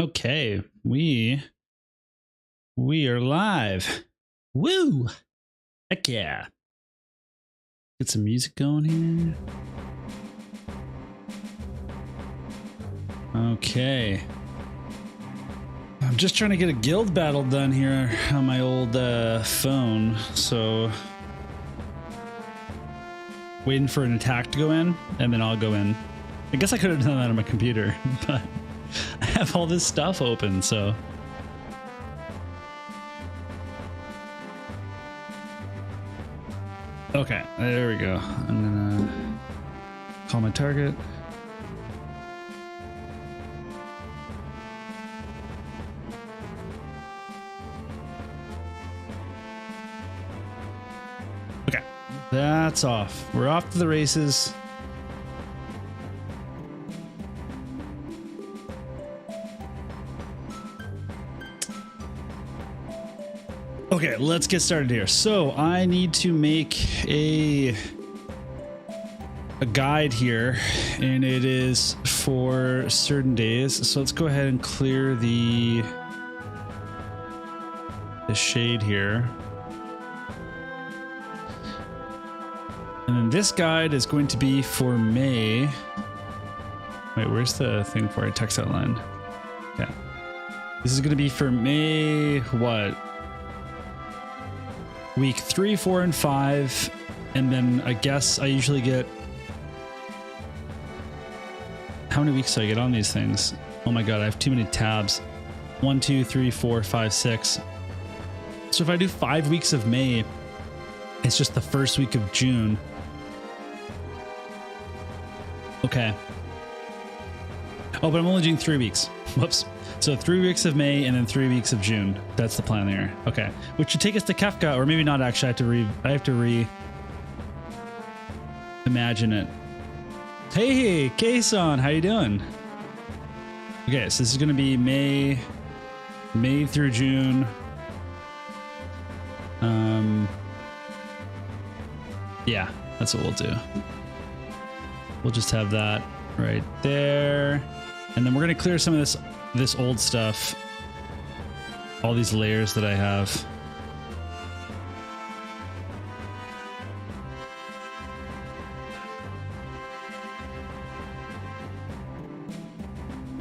Okay, we are live. Woo! Heck yeah. Get some music going here. Okay. I'm just trying to get a guild battle done here on my old phone, so waiting for an attack to go in, and then I'll go in. I guess I could have done that on my computer, but I have all this stuff open, so. Okay, there we go. I'm gonna call my target. Okay, that's off. We're off to the races. Okay, let's get started here. So I need to make a guide here, and it is for certain days. So let's go ahead and clear the shade here. And then this guide is going to be for May. Wait, where's the thing for a text outline? Okay. This is going to be for May, what? Week 3, 4, and 5, and then I guess I usually get, how many weeks do I get on these things? Oh my god, I have too many tabs. 1, 2, 3, 4, 5, 6. So if I do 5 weeks of May, it's just the first week of June. Okay. Oh, but I'm only doing 3 weeks. Whoops. So 3 weeks of May and then 3 weeks of June. That's the plan there. Okay. Which should take us to Kefka, or maybe not actually. I have to imagine it. Hey, Kason, how you doing? Okay, so this is going to be May through June. Yeah, that's what we'll do. We'll just have that right there. And then we're going to clear some of this old stuff, all these layers that I have.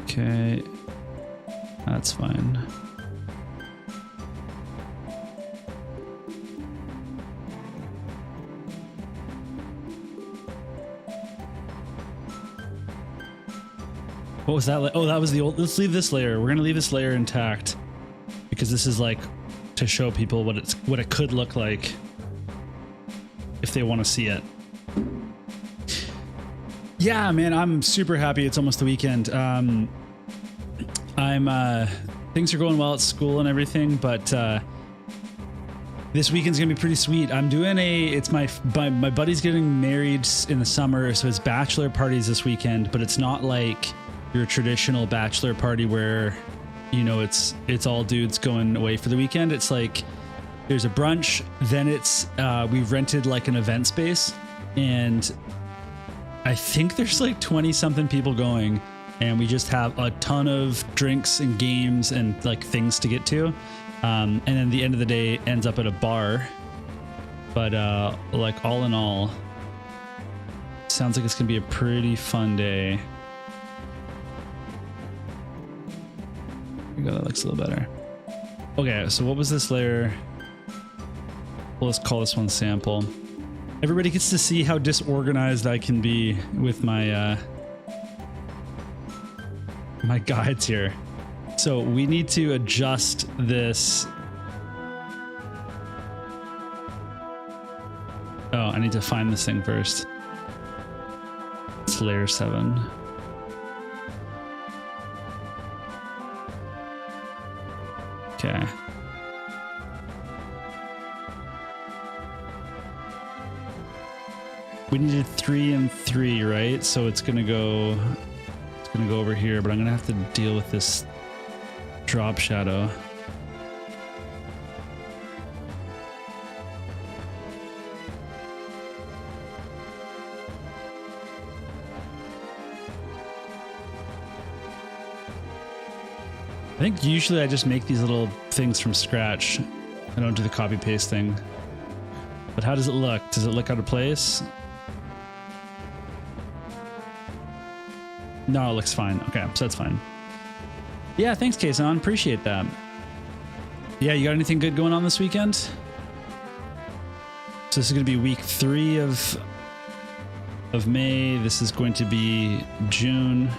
Okay, that's fine. What was that? Oh, that was the old. Let's leave this layer. We're gonna leave this layer intact because this is like to show people what it could look like if they want to see it. Yeah, man, I'm super happy. It's almost the weekend. Things are going well at school and everything, but this weekend's gonna be pretty sweet. I'm doing it's my buddy's getting married in the summer, so his bachelor party's this weekend, but it's not like your traditional bachelor party where, you know, it's all dudes going away for the weekend. It's like there's a brunch, then it's we've rented like an event space, and I think there's like 20 something people going, and we just have a ton of drinks and games and like things to get to, and then the end of the day ends up at a bar. But like all in all, sounds like it's gonna be a pretty fun day. That looks a little better. Okay, so what was this layer? Well, let's call this one sample. Everybody gets to see how disorganized I can be with my my guides here. So we need to adjust this. Oh, I need to find this thing first. It's layer 7. Okay. We needed 3 and 3, right? So it's gonna go over here, but I'm gonna have to deal with this drop shadow. I think usually I just make these little things from scratch. I don't do the copy paste thing. But how does it look? Does it look out of place? No, it looks fine. Okay, so that's fine. Yeah, thanks, Kason. Appreciate that. Yeah, you got anything good going on this weekend? So this is going to be week 3 of May. This is going to be June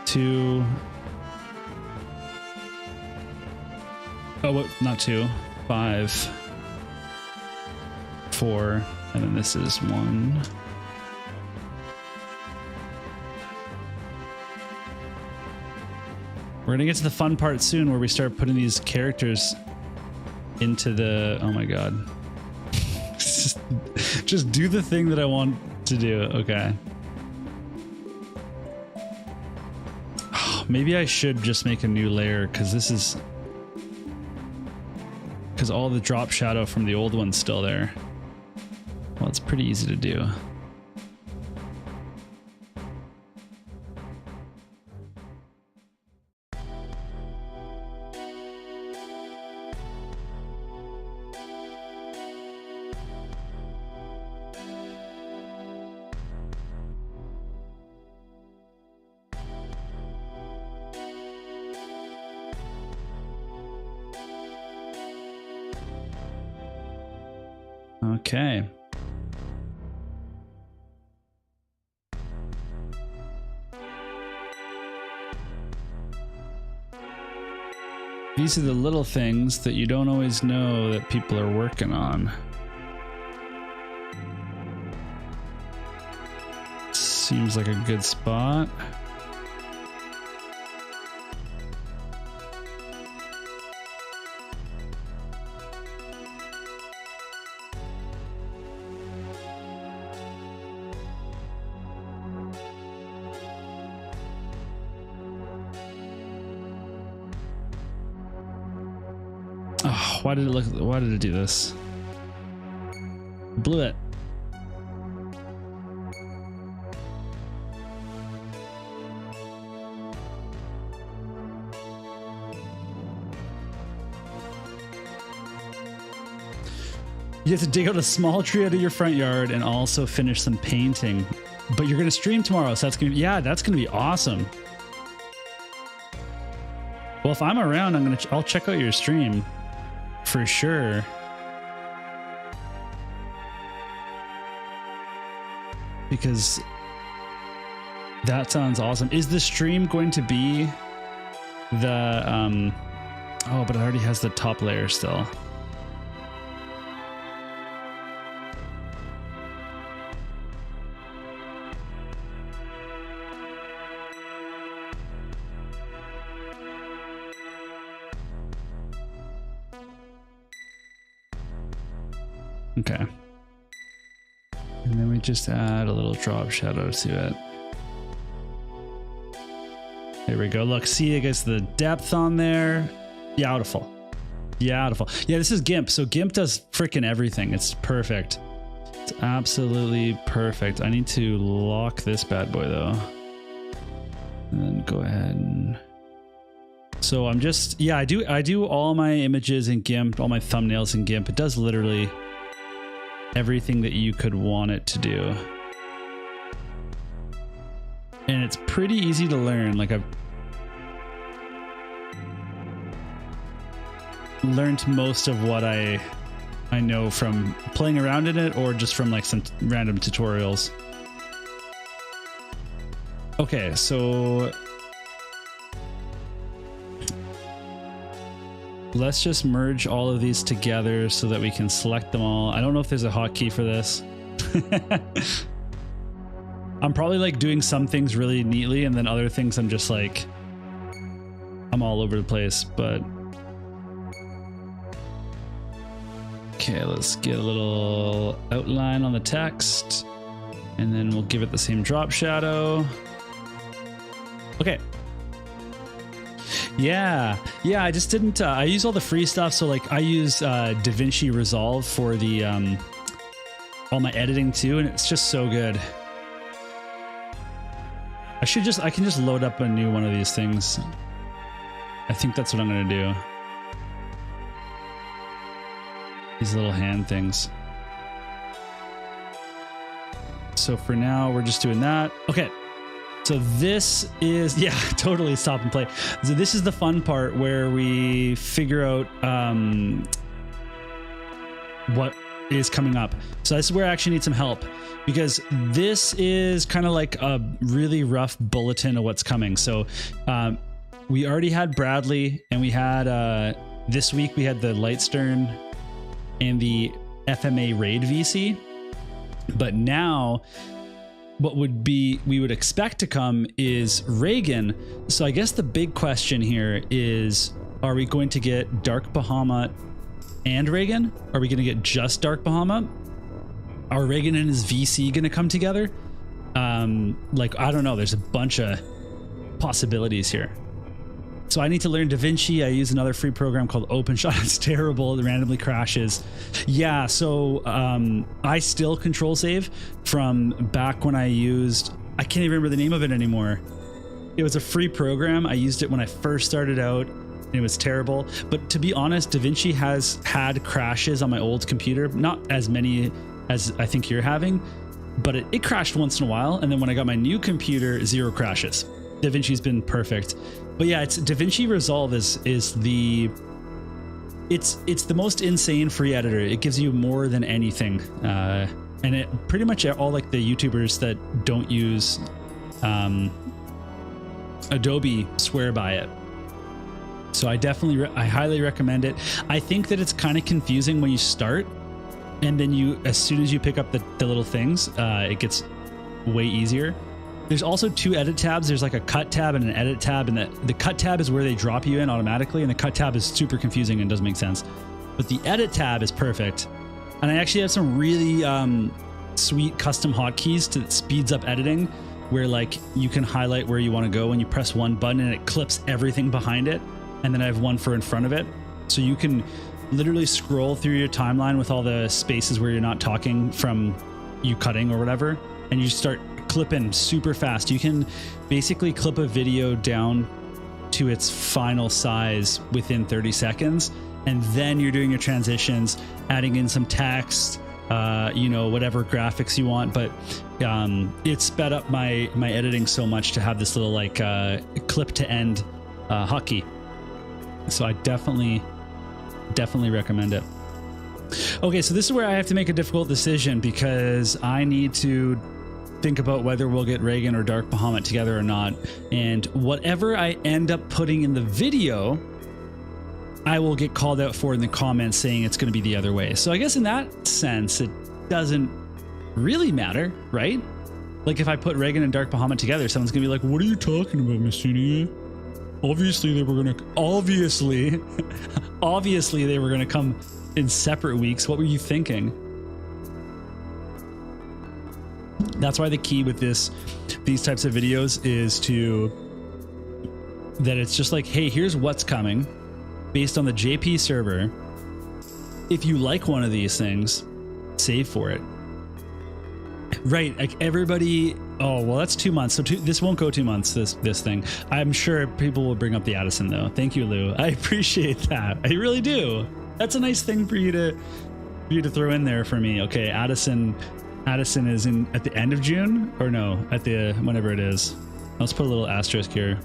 2. Oh, what? Not 2. 5. 4. And then this is 1. We're gonna get to the fun part soon where we start putting these characters into the... Oh my god. just do the thing that I want to do. Okay. Maybe I should just make a new layer because this is... Because all the drop shadow from the old one's still there. Well, it's pretty easy to do. Okay. These are the little things that you don't always know that people are working on. Seems like a good spot. Oh, why did it do this? Blew it. You have to dig out a small tree out of your front yard and also finish some painting. But you're gonna stream tomorrow, so that's gonna be awesome. Well, if I'm around, I'll check out your stream for sure. Because that sounds awesome. Is the stream going to be the oh, but it already has the top layer still. Okay. And then we just add a little drop shadow to it. There we go. Look, see, I guess the depth on there. Beautiful. Beautiful. Yeah, this is GIMP. So GIMP does freaking everything. It's perfect. It's absolutely perfect. I need to lock this bad boy though. And then go ahead and... So I'm just, yeah, I do all my images in GIMP, all my thumbnails in GIMP. It does literally everything that you could want it to do. And it's pretty easy to learn. Like, I've learned most of what I know from playing around in it or just from like some random tutorials. Okay, so let's just merge all of these together so that we can select them all. I don't know if there's a hotkey for this. I'm probably like doing some things really neatly and then other things I'm just like, I'm all over the place, but. Okay, let's get a little outline on the text and then we'll give it the same drop shadow. Okay. Yeah, I just didn't, I use all the free stuff. So like I use DaVinci Resolve for the, all my editing too. And it's just so good. I can just load up a new one of these things. I think that's what I'm going to do. These little hand things. So for now, we're just doing that. Okay. So this is, yeah, totally stop and play. So this is the fun part where we figure out what is coming up. So this is where I actually need some help, because this is kind of like a really rough bulletin of what's coming. So we already had Bradley, and we had this week we had the Lightstern and the FMA Raid VC. But now what we would expect to come is Reagan. So I guess the big question here is, are we going to get Dark Bahamut and Reagan? Are we going to get just Dark Bahamut? Are Reagan and his VC going to come together? Like, I don't know. There's a bunch of possibilities here. So I need to learn DaVinci. I use another free program called OpenShot. It's terrible. It randomly crashes. Yeah, so I still control save from back when I used, I can't even remember the name of it anymore. It was a free program. I used it when I first started out, and it was terrible. But to be honest, DaVinci has had crashes on my old computer. Not as many as I think you're having, but it crashed once in a while. And then when I got my new computer, 0 crashes. DaVinci's been perfect. But yeah, it's DaVinci Resolve is the most insane free editor. It gives you more than anything, and it pretty much all like the YouTubers that don't use Adobe swear by it. So I highly recommend it. I think that it's kind of confusing when you start, and then as soon as you pick up the little things, it gets way easier. There's also 2 edit tabs. There's like a cut tab and an edit tab, and the cut tab is where they drop you in automatically, and the cut tab is super confusing and doesn't make sense. But the edit tab is perfect. And I actually have some really sweet custom hotkeys that speeds up editing, where like you can highlight where you want to go when you press one button and it clips everything behind it. And then I have one for in front of it. So you can literally scroll through your timeline with all the spaces where you're not talking from you cutting or whatever, and you start clipping super fast. You can basically clip a video down to its final size within 30 seconds, and then you're doing your transitions, adding in some text, whatever graphics you want. But it sped up my editing so much to have this little like clip to end hotkey. So I definitely recommend it. Okay, so this is where I have to make a difficult decision, because I need to think about whether we'll get Reagan or Dark Bahamut together or not. And whatever I end up putting in the video, I will get called out for in the comments saying it's going to be the other way. So I guess in that sense, it doesn't really matter, right? Like if I put Reagan and Dark Bahamut together, someone's going to be like, what are you talking about, Mysidia? Obviously they were going to, obviously they were going to come in separate weeks. What were you thinking? That's why the key with these types of videos is that it's just like, hey, here's what's coming based on the JP server. If you like one of these things, save for it. Right, like everybody. Oh well, that's 2 months. So this won't go 2 months. This thing. I'm sure people will bring up the Addison though. Thank you, Lou. I appreciate that. I really do. That's a nice thing for you to throw in there for me. Okay, Addison is at the end of June, or no, at the whenever it is. Let's put a little asterisk here.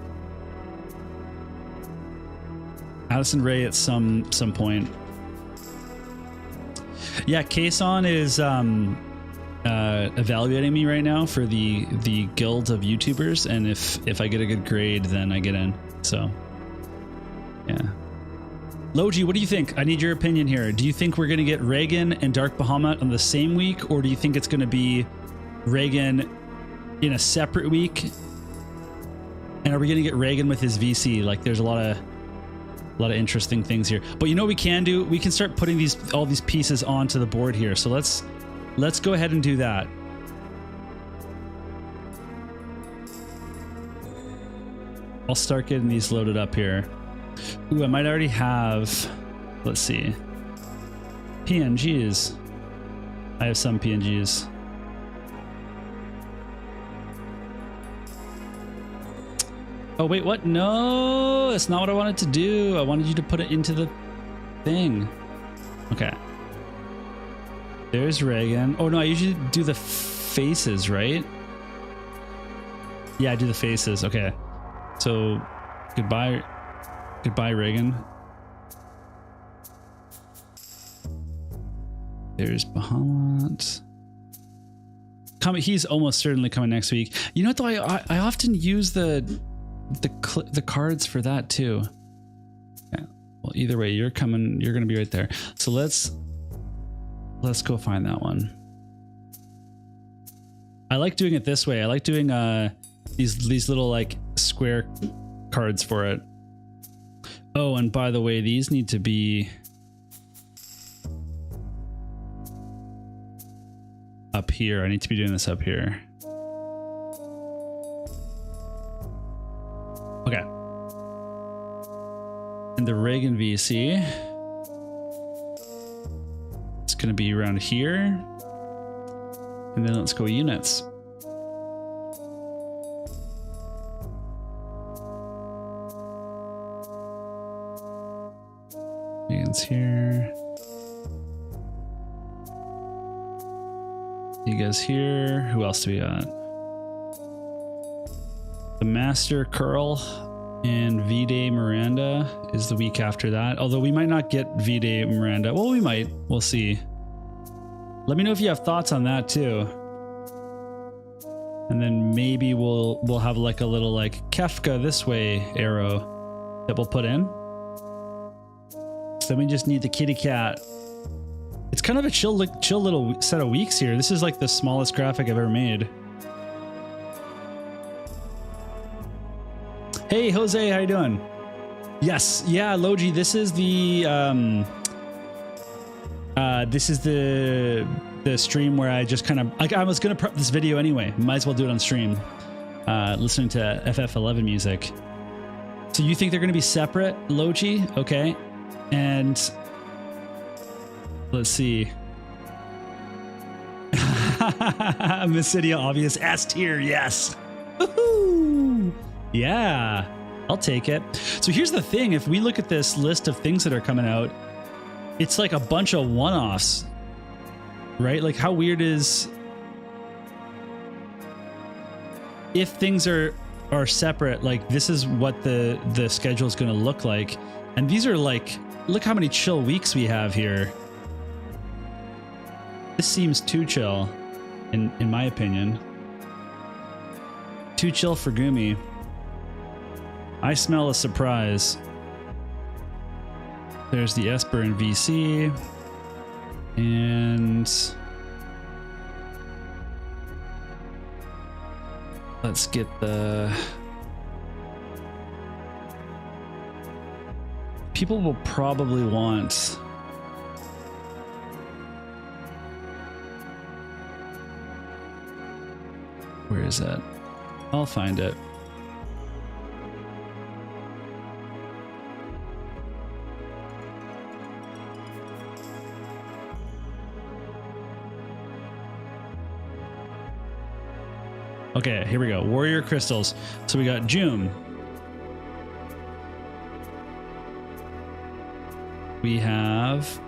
Addison Ray at some point. Yeah, Kason is evaluating me right now for the guild of YouTubers, and if I get a good grade, then I get in. So yeah. Logi, what do you think? I need your opinion here. Do you think we're going to get Reagan and Dark Bahamut on the same week, or do you think it's going to be Reagan in a separate week? And are we going to get Reagan with his VC? Like, there's a lot of interesting things here. But you know what we can do? We can start putting all these pieces onto the board here. So let's go ahead and do that. I'll start getting these loaded up here. Ooh, I might already have, let's see, PNGs. I have some PNGs. Oh, wait, what? No, that's not what I wanted to do. I wanted you to put it into the thing. Okay. There's Reagan. Oh, no, I usually do the faces, right? Yeah, I do the faces. Okay. So, goodbye. Goodbye, Reagan. There's Bahamut. He's almost certainly coming next week. You know what, though? I often use the cards for that, too. Yeah. Well, either way, you're coming. You're going to be right there. So let's go find that one. I like doing it this way. I like doing these little like square cards for it. Oh, and by the way, these need to be up here. I need to be doing this up here. Okay. And the Reagan VC, it's going to be around here. And then let's go units. Reagan's here. You guys here. Who else do we got? The Master Curl and V-Day Miranda is the week after that. Although we might not get V-Day Miranda. Well, we might. We'll see. Let me know if you have thoughts on that too. And then maybe we'll have like a little like Kefka this way arrow that we'll put in. So then we just need the kitty cat. It's kind of a chill little set of weeks here. This is like the smallest graphic I've ever made. Hey, Jose, how you doing? Yes, yeah, Logi, this is the stream where I just kind of like I was gonna prep this video anyway. Might as well do it on stream. Listening to FF11 music. So you think they're gonna be separate, Logi? Okay, and let's see. Mysidia, obvious S tier, yes. Woohoo! Yeah, I'll take it. So here's the thing: if we look at this list of things that are coming out, it's like a bunch of one-offs, right? Like, how weird is if things are separate? Like, this is what the schedule is going to look like, and these are like, look how many chill weeks we have here. This seems too chill, in my opinion. Too chill for Gumi. I smell a surprise. There's the Esper and VC. And let's get the... People will probably want... Where is that? I'll find it. Okay, here we go. Warrior crystals. So we got June. We have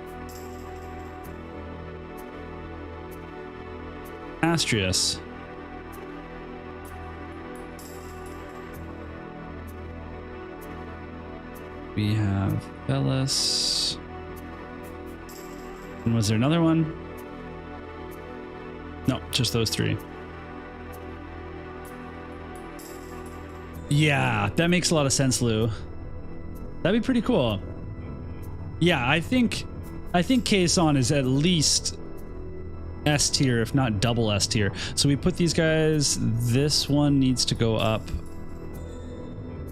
Astrius. We have Bellis. And was there another one? No, just those three. Yeah, that makes a lot of sense, Lou. That'd be pretty cool. Yeah, I think Kason is at least S tier, if not double S tier. So we put these guys. This one needs to go up.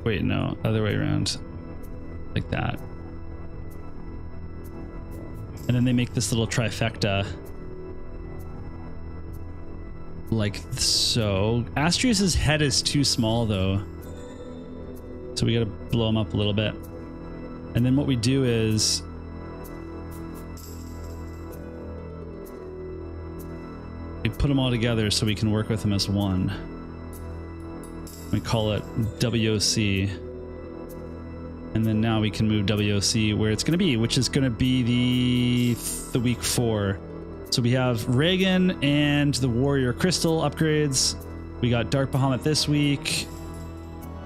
Wait, no, other way around. Like that. And then they make this little trifecta. Like so. Astrius's head is too small though. So we gotta blow him up a little bit. And then what we do is we put them all together so we can work with them as one. We call it WOC. And then now we can move WOC where it's going to be, which is going to be the week 4. So we have Reagan and the Warrior Crystal upgrades. We got Dark Bahamut this week.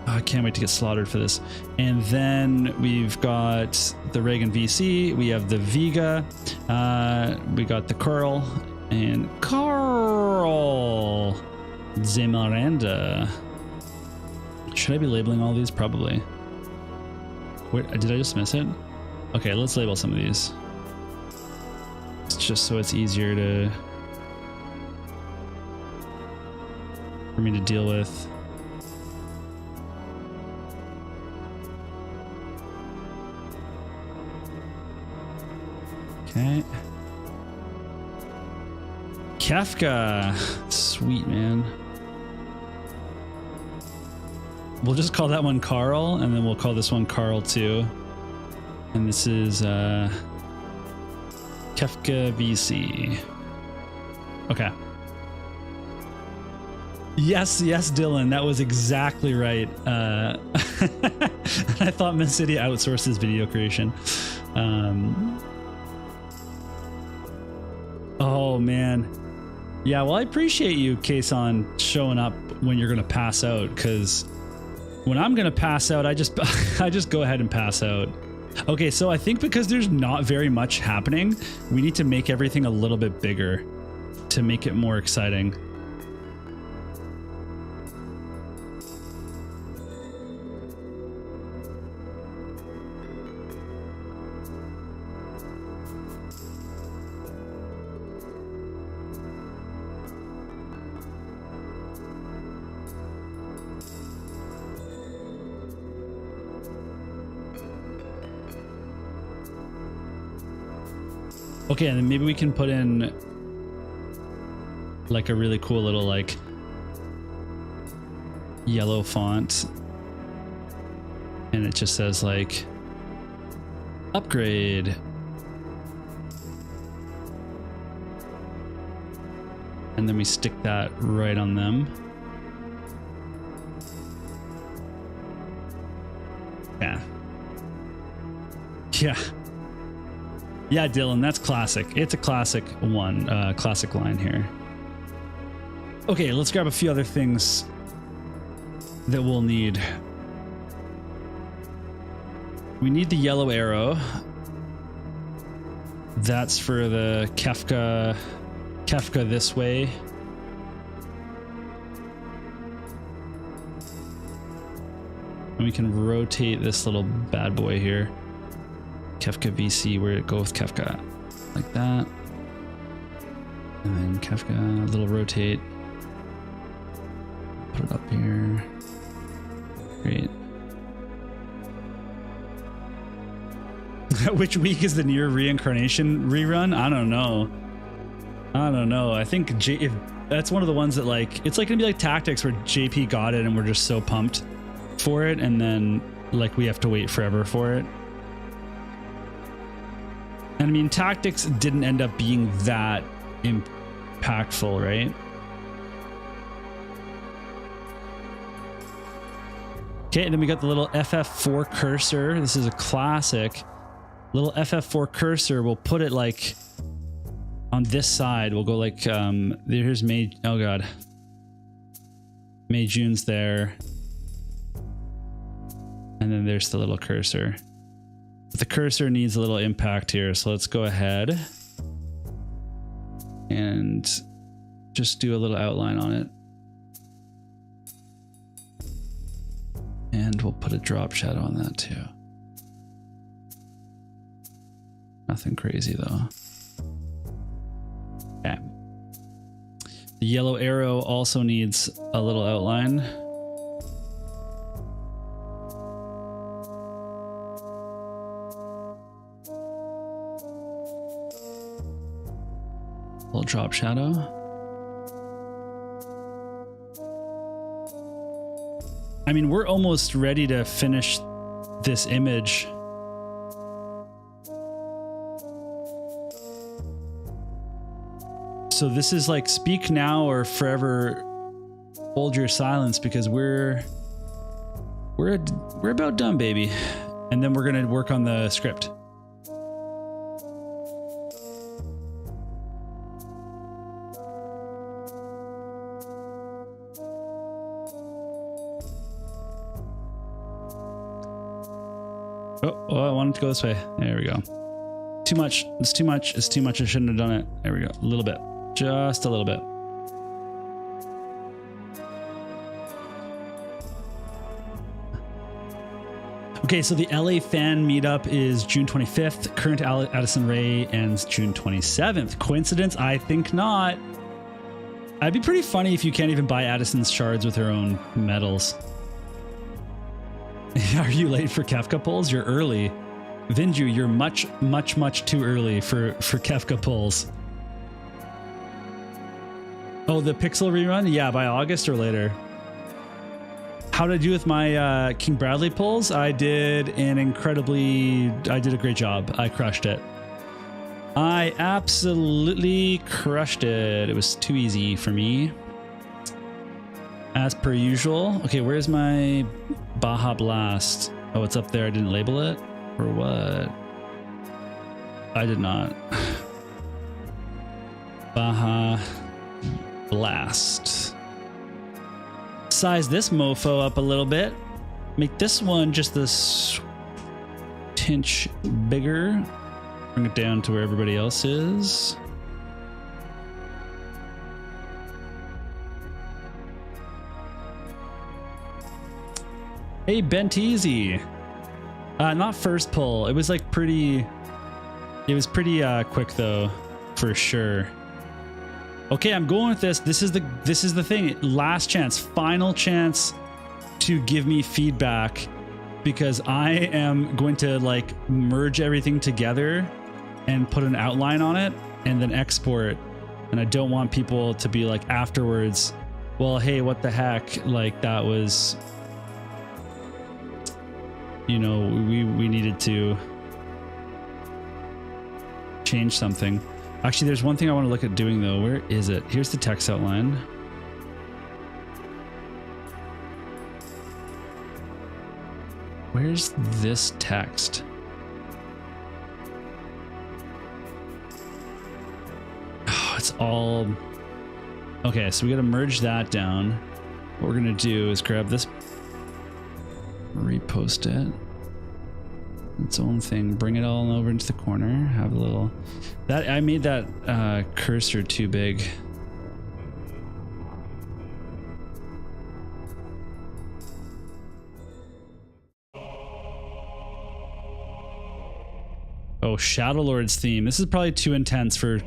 Oh, I can't wait to get slaughtered for this. And then we've got the Reagan VC. We have the Vega. We got the Curl and Carl Zemaranda. Should I be labeling all these? Probably. Wait, did I just miss it? Okay, let's label some of these. It's just so it's easier for me to deal with. Okay. Kefka. Sweet, man. We'll just call that one Carl, and then we'll call this one Carl too. And this is Kefka VC. Okay. Yes, Dylan, that was exactly right. I thought Mysidia outsources video creation. Oh man. Yeah, well, I appreciate you, Kason, showing up when you're gonna pass out, because when I'm gonna pass out, I just go ahead and pass out. Okay, so I think because there's not very much happening, we need to make everything a little bit bigger to make it more exciting. Okay, and then maybe we can put in like a really cool little like yellow font, and it just says like upgrade. And then we stick that right on them. Yeah. Yeah. Yeah, Dylan, that's classic. It's a classic one, classic line here. Okay, let's grab a few other things that we'll need. We need the yellow arrow. That's for the Kefka this way. And we can rotate this little bad boy here. Kefka VC, where it go with Kefka, like that. And then Kefka, a little rotate. Put it up here. Great. Which week is the near reincarnation rerun? I don't know. I think if that's one of the ones that like, it's like gonna be like Tactics where JP got it and we're just so pumped for it, and then like we have to wait forever for it. And I mean, Tactics didn't end up being that impactful, right? Okay, and then we got the little FF4 cursor. This is a classic. Little FF4 cursor, we'll put it like on this side. We'll go like, here's May, oh God. May June's there. And then there's the little cursor. The cursor needs a little impact here, so let's go ahead and just do a little outline on it. And we'll put a drop shadow on that too. Nothing crazy though. Okay. The yellow arrow also needs a little outline. Little drop shadow. I mean, we're almost ready to finish this image. So this is like speak now or forever hold your silence because we're about done, baby. And then we're gonna work on the script. Oh, I wanted to go this way. There we go. Too much. It's too much. It's too much. I shouldn't have done it. There we go. A little bit. Just a little bit. Okay, so the LA fan meetup is June 25th. Current Addison Rae ends June 27th. Coincidence? I think not. It'd be pretty funny if you can't even buy Addison's shards with her own medals. Are you late for Kefka polls? You're early. Vinju, you're much too early for Kefka polls. Oh, the Pixel rerun? Yeah, by August or later. How did I do with my King Bradley polls? I did a great job. I crushed it. I absolutely crushed it. It was too easy for me. As per usual. Okay, where's my Baja Blast? Oh, it's up there. I didn't label it? Or what? I did not. Baja Blast. Size this mofo up a little bit. Make this one just this tinch bigger. Bring it down to where everybody else is. Hey, Benteezy. Not first pull. It was like pretty. It was pretty quick though, for sure. Okay, I'm going with this. This is the thing. Last chance, final chance to give me feedback, because I am going to like merge everything together and put an outline on it and then export. And I don't want people to be like afterwards, well, hey, what the heck? Like that was, you know, we needed to change something. Actually, there's one thing I want to look at doing though. Where is it? Here's the text outline. Where's this text? Oh, it's all... Okay, so we got to merge that down. What we're going to do is grab this, repost it. Its own thing, bring it all over into the corner, have a little... That I made that cursor too big. Oh, Shadow Lord's theme. This is probably too intense for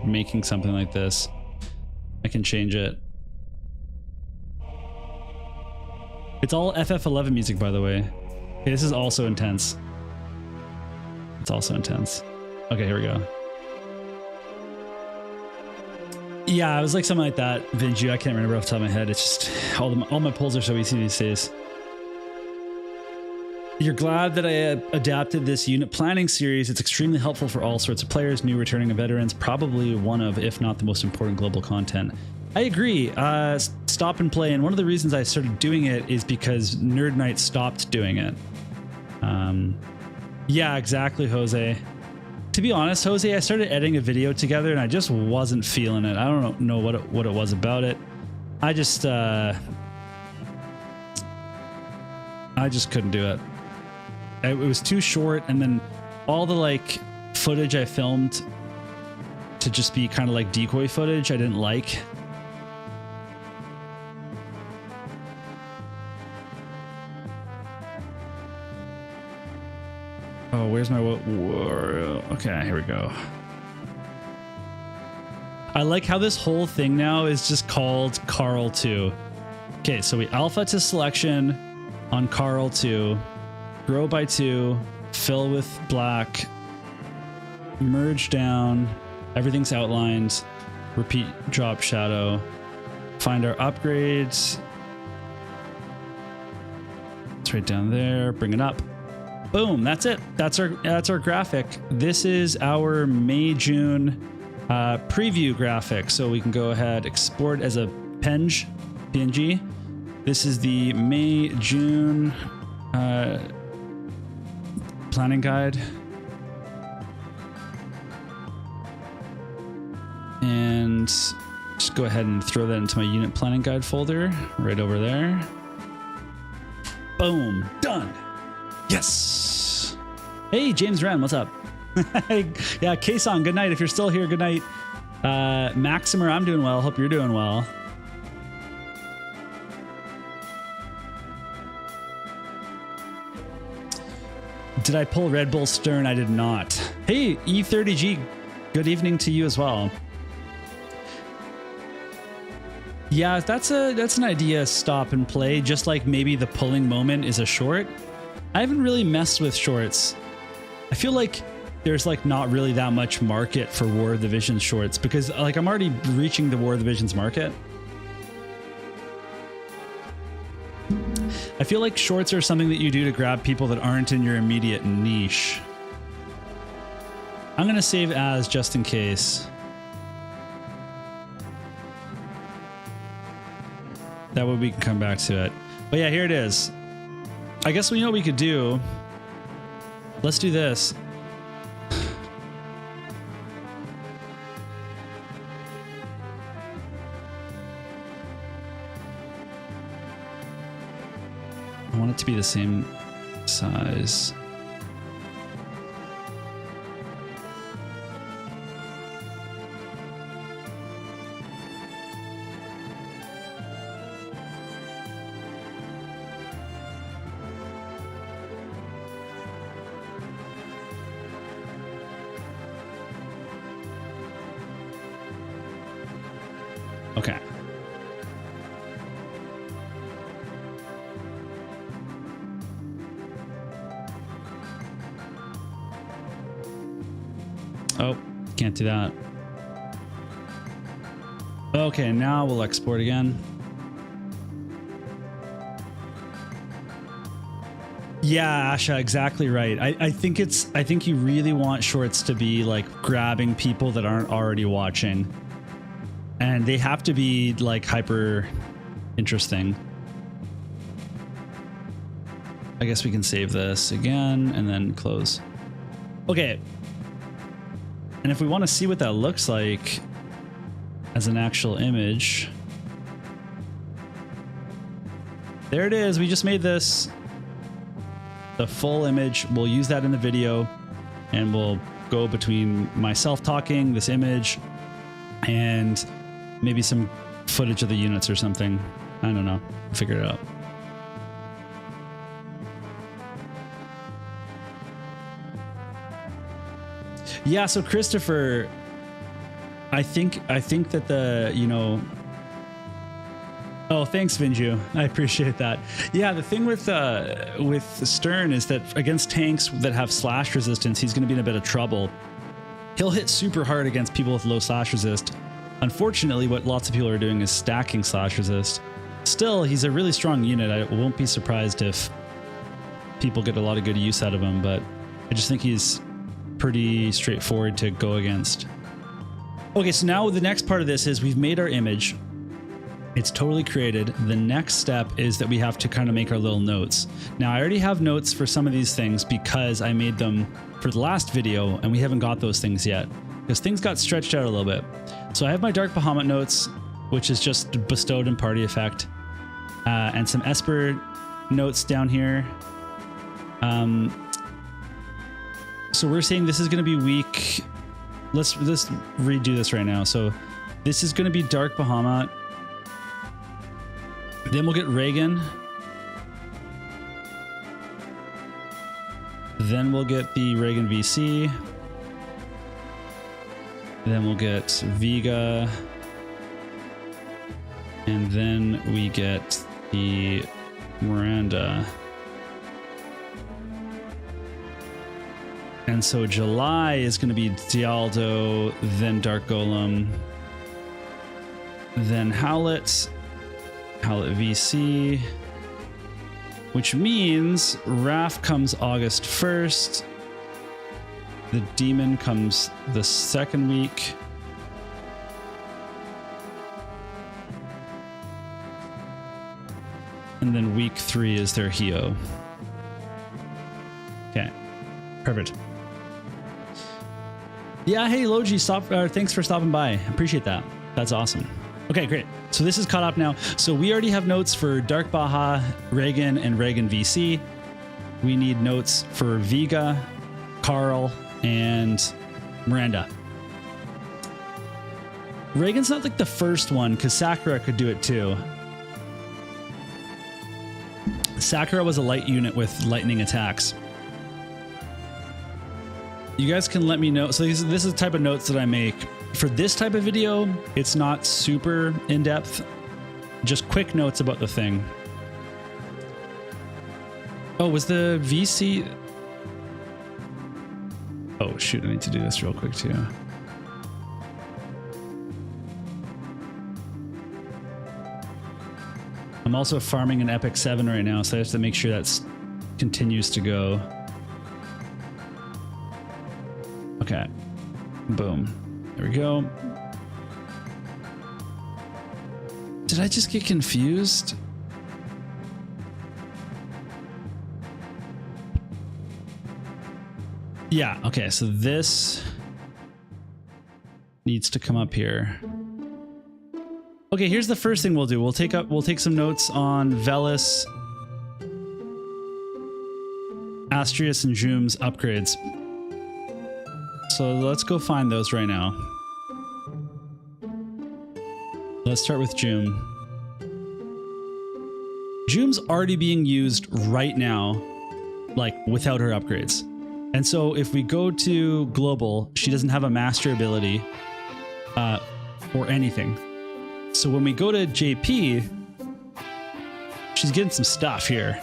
making something like this. I can change it. It's all FF11 music, by the way. Okay, this is also intense. It's also intense. Okay, here we go. Yeah, it was like something like that. Vinju, I can't remember off the top of my head. It's just all my polls are so easy these days. You're glad that I adapted this unit planning series. It's extremely helpful for all sorts of players, new, returning, and veterans. Probably one of, if not the most important global content. I agree. Stop and play. And one of the reasons I started doing it is because Nerd Night stopped doing it. Yeah, exactly, Jose. To be honest, Jose, I started editing a video together and I just wasn't feeling it. I don't know what it was about it. I just couldn't do it. It was too short, and then all the like footage I filmed to just be kind of like decoy footage I didn't like. Oh, where's my... Okay, here we go. I like how this whole thing now is just called Carl 2. Okay, so we alpha to selection on Carl 2, grow by 2, fill with black, merge down, everything's outlined, repeat, drop, shadow, find our upgrades. It's right down there, bring it up. Boom, that's it. That's our graphic. This is our May-June preview graphic. So we can go ahead, export as a PNG. This is the May, June planning guide. And just go ahead and throw that into my unit planning guide folder right over there. Boom, done. Yes. Hey, James Wren, what's up? Yeah, Kason, good night. If you're still here, good night. Maximer, I'm doing well. Hope you're doing well. Did I pull Red Bull Stern? I did not. Hey, E30G, good evening to you as well. Yeah, that's an idea, stop and play, just like maybe the pulling moment is a short. I haven't really messed with shorts. I feel like there's like not really that much market for War of the Visions shorts because like I'm already reaching the War of the Visions market. I feel like shorts are something that you do to grab people that aren't in your immediate niche. I'm gonna save as just in case. That way we can come back to it. But yeah, here it is. I guess we know what we could do. Let's do this. I want it to be the same size. Okay. Oh, can't do that. Okay, now we'll export again. Yeah, Asha, exactly right. I think you really want shorts to be like grabbing people that aren't already watching. And they have to be like hyper interesting. I guess we can save this again and then close. Okay. And if we want to see what that looks like as an actual image, there it is. We just made this the full image. We'll use that in the video and we'll go between myself talking, this image, and maybe some footage of the units or something. I don't know. Figure it out. Yeah, so Christopher, I think that the, you know, oh, thanks, Vinju. I appreciate that. Yeah, the thing with Stern is that against tanks that have slash resistance, he's going to be in a bit of trouble. He'll hit super hard against people with low slash resist. Unfortunately, what lots of people are doing is stacking slash resist. Still, he's a really strong unit. I won't be surprised if people get a lot of good use out of him, but I just think he's pretty straightforward to go against. Okay, so now the next part of this is we've made our image. It's totally created. The next step is that we have to kind of make our little notes. Now, I already have notes for some of these things because I made them for the last video and we haven't got those things yet because things got stretched out a little bit. So I have my Dark Bahamut notes, which is just bestowed in party effect, and some Esper notes down here. So we're saying this is going to be week. Let's redo this right now. So this is going to be Dark Bahamut. Then we'll get Reagan. Then we'll get the Reagan VC. Then we'll get Vega. And then we get the Miranda. And so July is going to be Dialdo, then Dark Golem, then Howlet VC, which means Wrath comes August 1st. The Demon comes the second week. And then week 3 is their Heo. Okay, perfect. Yeah, hey Logi, thanks for stopping by. Appreciate that. That's awesome. Okay, great. So this is caught up now. So we already have notes for Dark Baja, Reagan, and Reagan VC. We need notes for Vega, Carl, and Miranda. Reagan's not like the first one because Sakura could do it too. Sakura was a light unit with lightning attacks. You guys can let me know. So this is the type of notes that I make. For this type of video, it's not super in-depth. Just quick notes about the thing. Oh, was the VC... Oh, shoot. I need to do this real quick, too. I'm also farming an Epic 7 right now, so I have to make sure that continues to go. Okay. Boom. There we go. Did I just get confused? Yeah, okay, so this needs to come up here. Okay, here's the first thing we'll do. We'll take some notes on Velis, Astrius, and Joom's upgrades. So let's go find those right now. Let's start with Joom. Joom's already being used right now, like without her upgrades. And so if we go to global, she doesn't have a master ability or anything. So when we go to JP, she's getting some stuff here.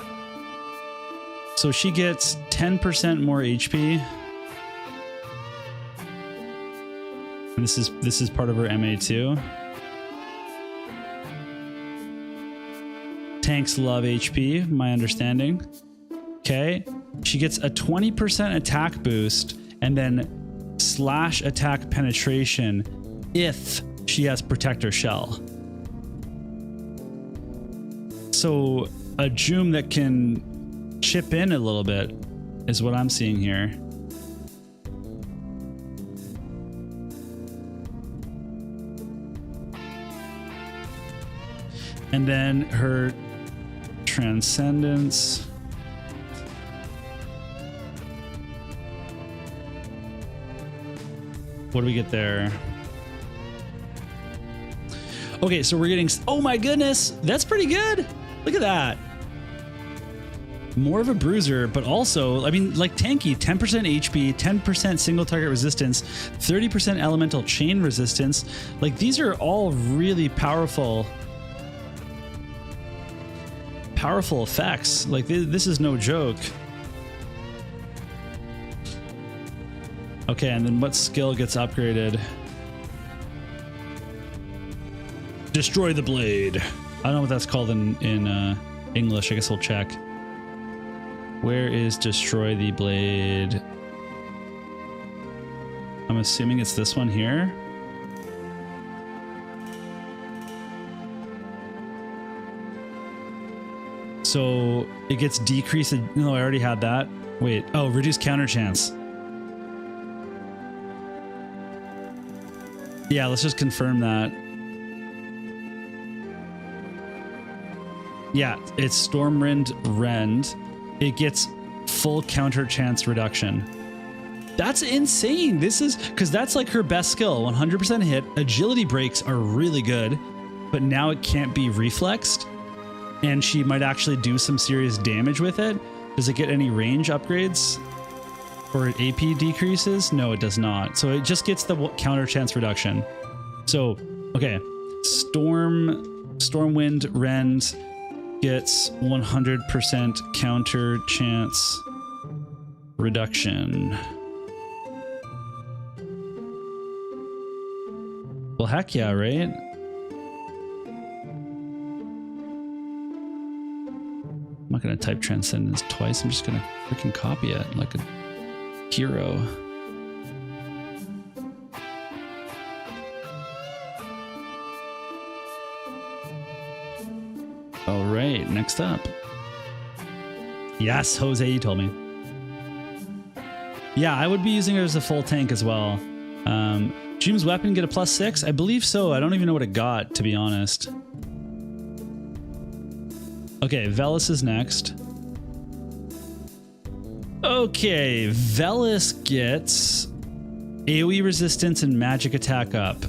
So she gets 10% more HP. And this is part of her MA too. Tanks love HP, my understanding. Okay. She gets a 20% attack boost and then slash attack penetration if she has Protector Shell. So a Joom that can chip in a little bit is what I'm seeing here. And then her Transcendence. What do we get there? Okay, so we're getting... Oh my goodness! That's pretty good! Look at that! More of a bruiser, but also, I mean, like tanky, 10% HP, 10% single target resistance, 30% elemental chain resistance. Like, these are all really powerful effects. Like, this is no joke. Okay, and then what skill gets upgraded? Destroy the blade. I don't know what that's called in English. I guess we'll check. Where is destroy the blade? I'm assuming it's this one here. So it gets decreased. No, I already had that. Wait. Oh, reduce counter chance. Yeah, let's just confirm that. Yeah, it's Stormwind Rend. It gets full counter chance reduction. That's insane. This is because that's like her best skill. 100% hit. Agility breaks are really good, but now it can't be reflexed. And she might actually do some serious damage with it. Does it get any range upgrades? Or AP decreases? No, it does not. So it just gets the counter chance reduction. So, okay. Stormwind Rend gets 100% counter chance reduction. Well, heck yeah, right? I'm not going to type Transcendence twice. I'm just going to freaking copy it like a hero. All right, next up. Yes, Jose, you told me. Yeah, I would be using it as a full tank as well. June's weapon get a +6? I believe so. I don't even know what it got, to be honest. Okay, Velis is next. Okay, Velis gets AoE resistance and magic attack up.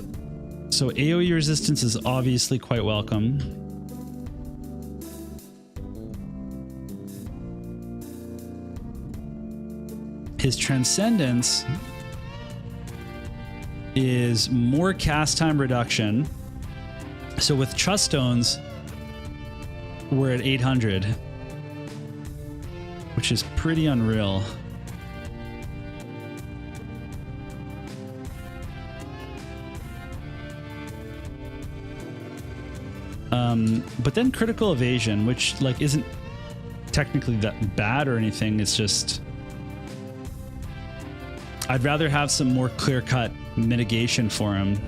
So AoE resistance is obviously quite welcome. His Transcendence is more cast time reduction. So with Trust Stones, we're at 800, which is pretty unreal. But then critical evasion, which like isn't technically that bad or anything. It's just I'd rather have some more clear-cut mitigation for him.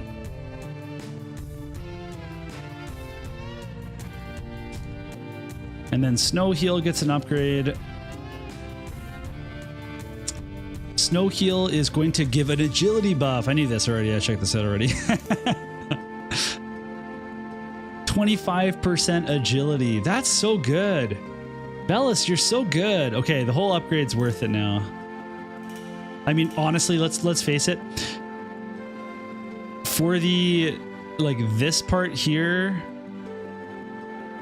And then Snow Heal gets an upgrade. Snow Heal is going to give an agility buff. I knew this already. I checked this out already. 25% agility. That's so good. Velis, you're so good. Okay, the whole upgrade's worth it now. I mean, honestly, let's face it. For the like this part here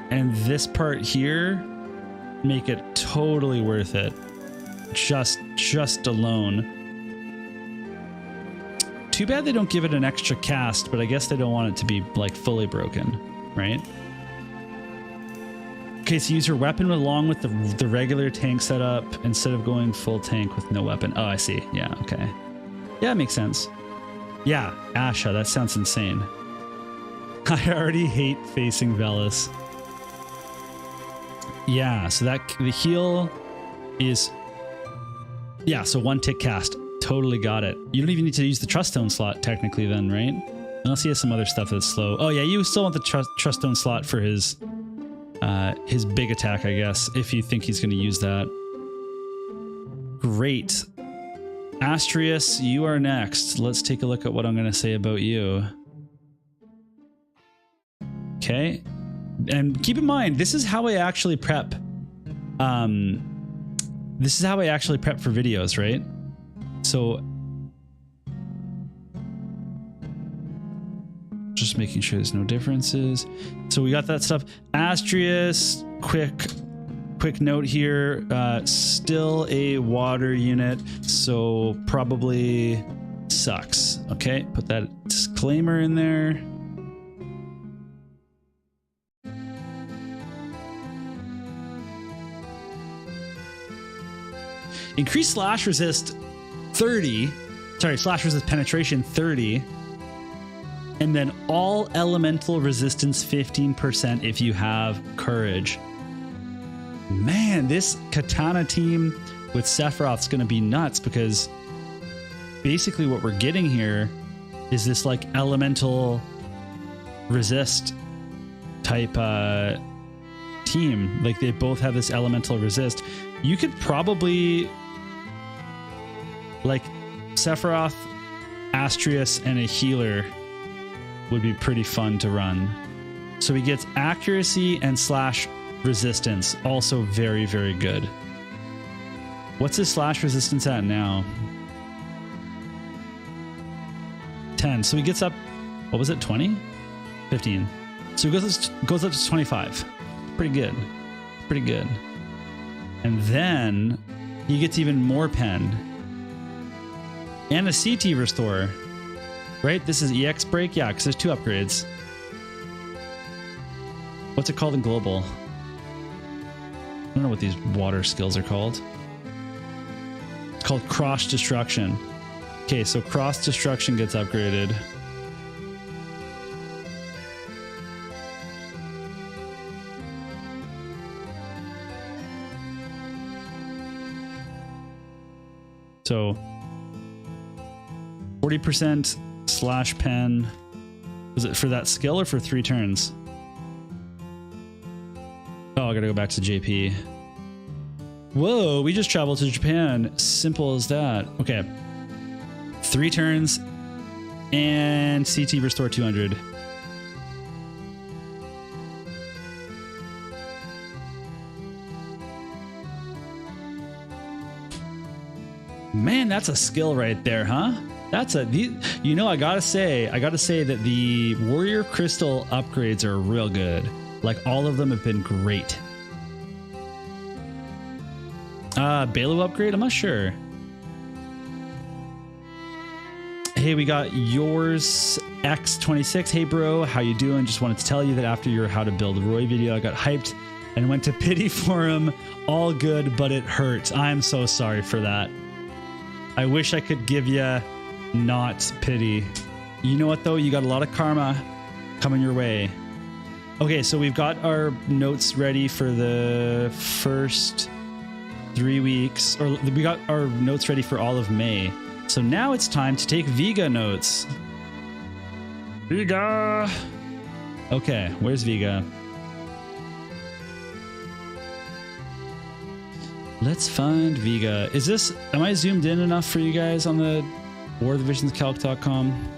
and this part here, make it totally worth it. Just alone. Too bad they don't give it an extra cast, but I guess they don't want it to be like fully broken, right? Okay, so use your weapon along with the regular tank setup instead of going full tank with no weapon. Oh, I see. Yeah, okay. Yeah, it makes sense. Yeah, Asha, that sounds insane. I already hate facing Velis. Yeah, so that the heal is... Yeah, so 1 tick cast. Totally got it. You don't even need to use the Trust Stone slot technically then, right? Unless he has some other stuff that's slow. Oh yeah, you still want the Trust Stone slot for his big attack, I guess, if you think he's going to use that. Great. Astrius, you are next. Let's take a look at what I'm going to say about you. Okay. And keep in mind, this is how I actually prep. This is how I actually prep for videos, right? So just making sure there's no differences. So we got that stuff. Astrius, quick note here, still a water unit, so probably sucks. Okay, put that disclaimer in there. Increase slash resist 30, sorry, slash resist penetration 30, and then all elemental resistance 15% if you have courage. Man, this katana team with Sephiroth's gonna be nuts, because basically what we're getting here is this like elemental resist type team. Like they both have this elemental resist. You could probably like Sephiroth, Astrius, and a healer would be pretty fun to run. So he gets accuracy and slash resistance, also very, very good. What's his slash resistance at now? 10. So he gets up, what was it, 20? 15. So he goes up to 25. Pretty good. Pretty good. And then he gets even more pen. And a CT restore. Right? This is EX break? Yeah, because there's 2 upgrades. What's it called in global? I don't know what these water skills are called. It's called cross destruction. Okay, so cross destruction gets upgraded. So 40% slash pen. Was it for that skill or for 3 turns? Oh, I gotta go back to JP. Whoa, we just traveled to Japan. Simple as that. Okay. 3 turns and CT restore 200. Man, that's a skill right there, huh? That's a, you know, I gotta say that the Warrior Crystal upgrades are real good. Like, all of them have been great. Bailu upgrade? I'm not sure. Hey, we got yours X26. Hey bro, how you doing? Just wanted to tell you that after your how to build Roy video, I got hyped and went to pity for him. All good, but it hurts. I'm so sorry for that. I wish I could give you not pity. You know what though? You got a lot of karma coming your way. Okay, so we've got our notes ready for the first 3 weeks, or we got our notes ready for all of May. So now it's time to take Vega notes. Vega! Okay, where's Vega? Let's find Vega. Is this, am I zoomed in enough for you guys on the warthevisionscalc.com?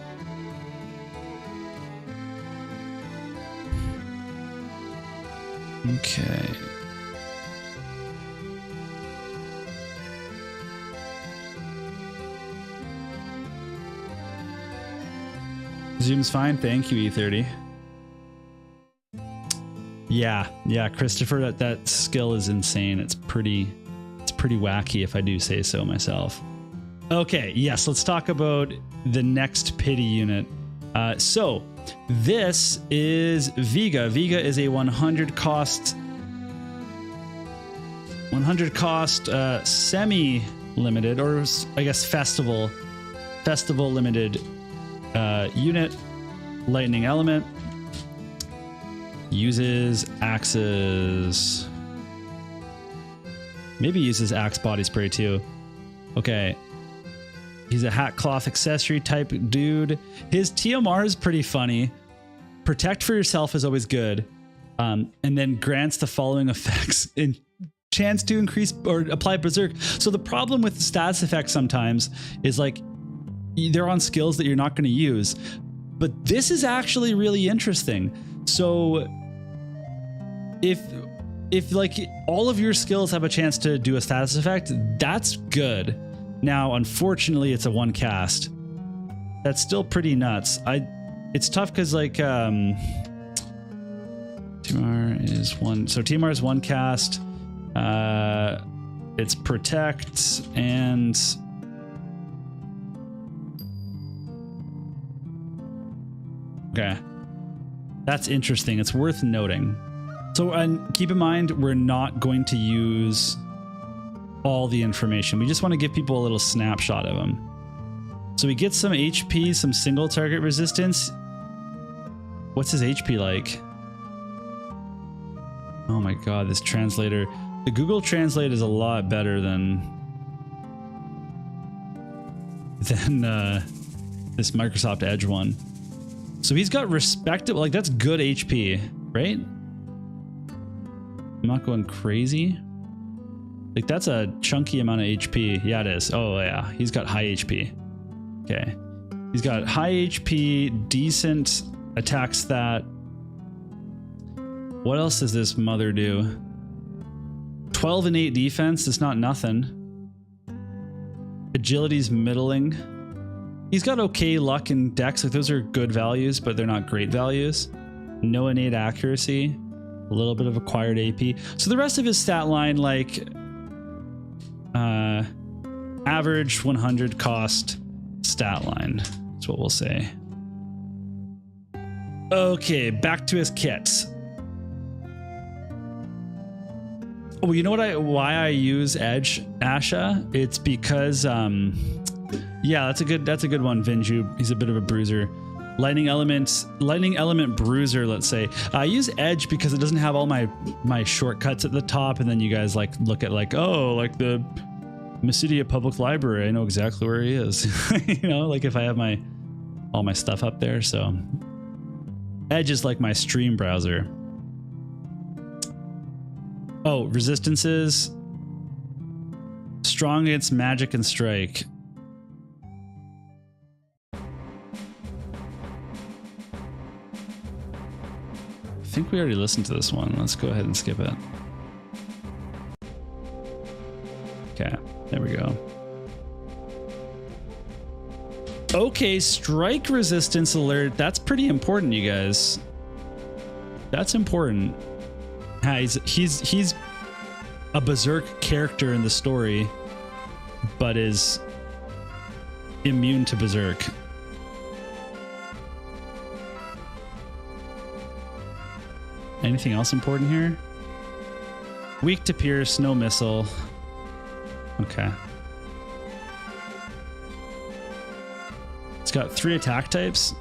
Okay. Zoom's fine. Thank you, E30. Yeah, Christopher, that skill is insane. It's pretty wacky if I do say so myself. Okay, yes, let's talk about the next pity unit. So this is Vega. Vega is a 100 cost semi-limited, or I guess festival limited unit. Lightning element. Uses axes. Maybe uses axe body spray too. Okay. He's a hat cloth accessory type dude. His TMR is pretty funny. Protect for yourself is always good. And then grants the following effects in chance to increase or apply berserk. So the problem with the status effects sometimes is like they're on skills that you're not going to use. But this is actually really interesting. So if like all of your skills have a chance to do a status effect, that's good. Now, unfortunately, it's a 1 cast. That's still pretty nuts. It's tough because like TMR is 1. So TMR is 1 cast. It's protect and okay. That's interesting. It's worth noting. So, and keep in mind, we're not going to use all the information. We just want to give people a little snapshot of them. So we get some HP, some single target resistance. What's his HP like? Oh my god, this translator. The Google Translate is a lot better than this Microsoft Edge one. So he's got respectable, like that's good HP, right? I'm not going crazy. Like that's a chunky amount of HP. Yeah, it is. Oh yeah, he's got high HP. Okay. He's got high HP, decent attack stat. What else does this mother do? 12 and 8 defense. It's not nothing. Agility's middling. He's got okay luck and dex. Like those are good values, but they're not great values. No innate accuracy. A little bit of acquired AP. So the rest of his stat line, like average 100 cost stat line. That's what we'll say. Okay, back to his kits. Oh, you know why I use Edge Asha? It's because yeah, that's a good one, Vinju. He's a bit of a bruiser. Lightning element bruiser, let's say. I use Edge because it doesn't have all my shortcuts at the top, and then you guys like look at like, oh, like the Mysidia Public Library, I know exactly where he is. You know, like if I have all my stuff up there. So Edge is like my stream browser. Oh, resistances. Strong against magic and strike. I think we already listened to this one. Let's go ahead and skip it. Okay, there we go. Okay, strike resistance alert. That's pretty important, you guys. That's important. He's a berserk character in the story, but is immune to berserk. Anything else important here? Weak to pierce, no missile. Okay. It's got 3 attack types.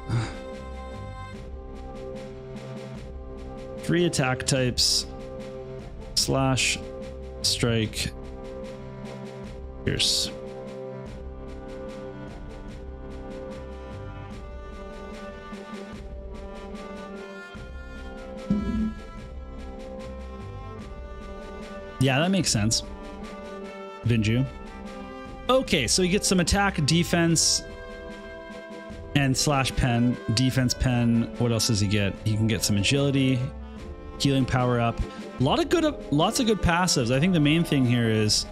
3 attack types. Slash, strike, pierce. Yeah, that makes sense. Vinju. Okay, so he gets some attack, defense, and slash pen, defense pen. What else does he get? He can get some agility, healing power up. Lots of good passives. I think the main thing here is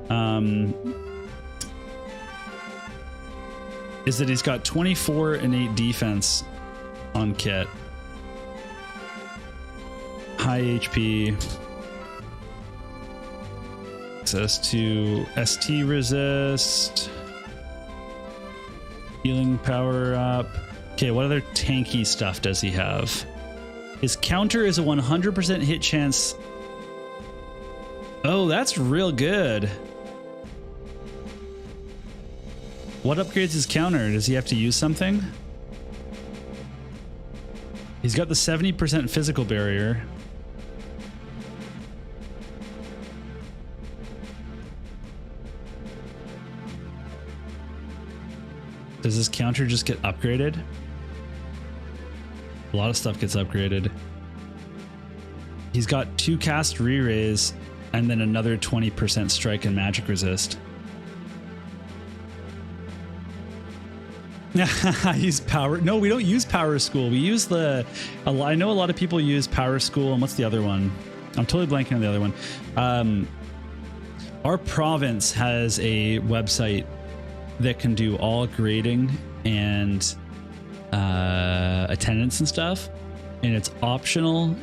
that he's got 24 innate defense on kit. High HP. Access to ST resist. Healing power up. Okay, what other tanky stuff does he have? His counter is a 100% hit chance. Oh, that's real good. What upgrades his counter? Does he have to use something? He's got the 70% physical barrier. Does this counter just get upgraded? A lot of stuff gets upgraded. He's got 2 cast re-raise and then another 20% strike and magic resist. Use power. No, we don't use Power School. We use the. I know a lot of people use Power School. And what's the other one? I'm totally blanking on the other one. Our province has a website that can do all grading and attendance and stuff, and it's optional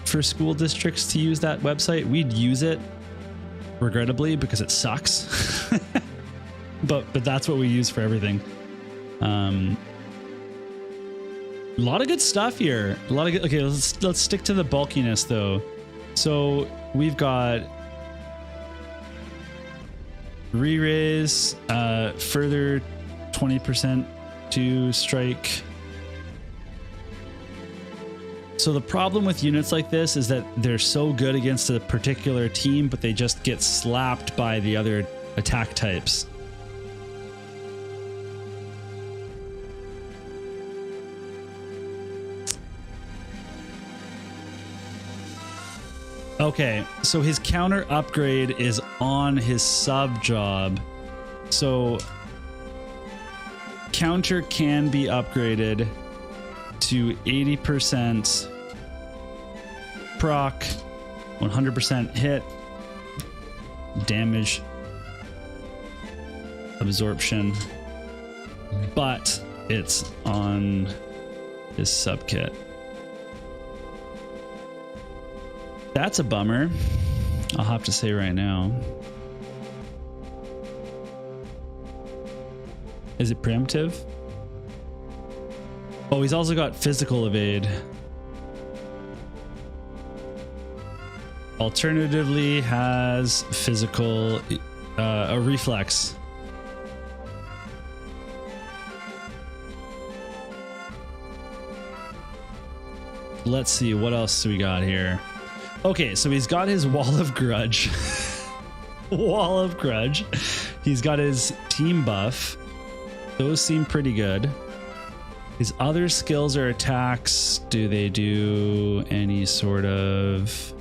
for school districts to use that website. We'd use it regrettably because it sucks. but that's what we use for everything. A lot of good stuff here. A lot of good. Okay, let's stick to the bulkiness though. So we've got re-raise, further 20% to strike. So the problem with units like this is that they're so good against a particular team, but they just get slapped by the other attack types. Okay, so his counter upgrade is on his sub job. So counter can be upgraded to 80% proc, 100% hit, damage, absorption, but it's on his sub kit. That's a bummer, I'll have to say right now. Is it preemptive? Oh, he's also got physical evade. Alternatively, has physical, a reflex. Let's see, what else do we got here? Okay, so he's got his Wall of Grudge. Wall of Grudge. He's got his team buff. Those seem pretty good. His other skills are attacks. Do they do any sort of...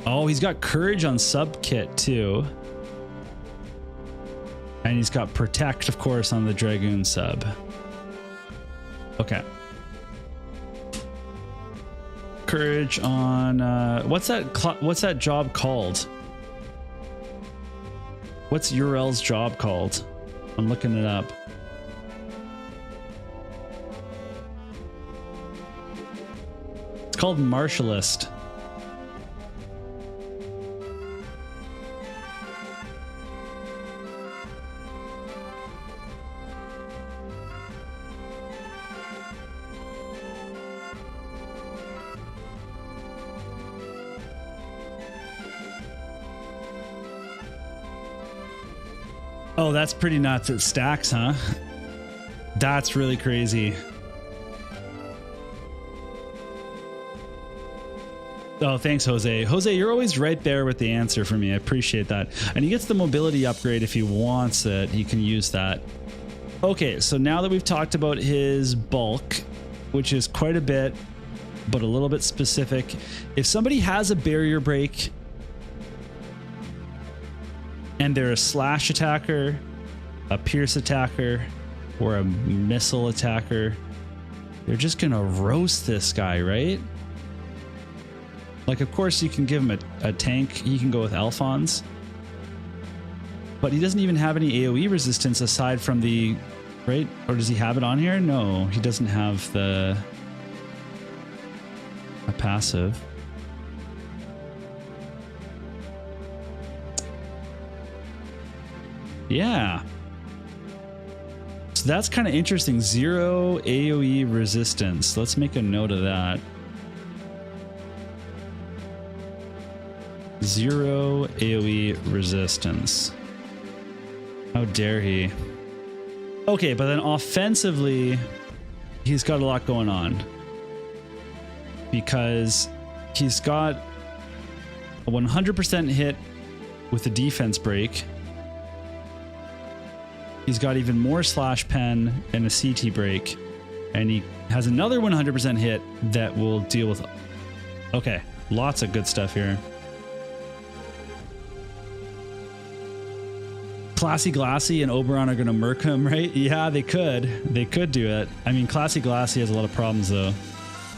Oh, he's got courage on sub kit too. And he's got protect, of course, on the Dragoon sub. Okay. Courage on what's that job called? What's Urel's job called? I'm looking it up. It's called Martialist. Oh, that's pretty nuts. It stacks, huh? That's really crazy. Oh, thanks, Jose. Jose, you're always right there with the answer for me. I appreciate that. And he gets the mobility upgrade if he wants it. He can use that. Okay, so now that we've talked about his bulk, which is quite a bit, but a little bit specific, if somebody has a barrier break and they're a slash attacker, a pierce attacker, or a missile attacker, they're just gonna roast this guy, right? Like, of course, you can give him a tank. He can go with Alphonse. But he doesn't even have any AoE resistance aside from the... Right? Or does he have it on here? No, he doesn't have a passive. Yeah. So that's kind of interesting. 0 AoE resistance. Let's make a note of that. 0 AoE resistance. How dare he? Okay, but then offensively, he's got a lot going on. Because he's got a 100% hit with the defense break. He's got even more slash pen and a CT break. And he has another 100% hit that will deal with... Okay, lots of good stuff here. Classy Glassy and Oberon are going to murk him, right? Yeah, they could. They could do it. I mean, Classy Glassy has a lot of problems, though.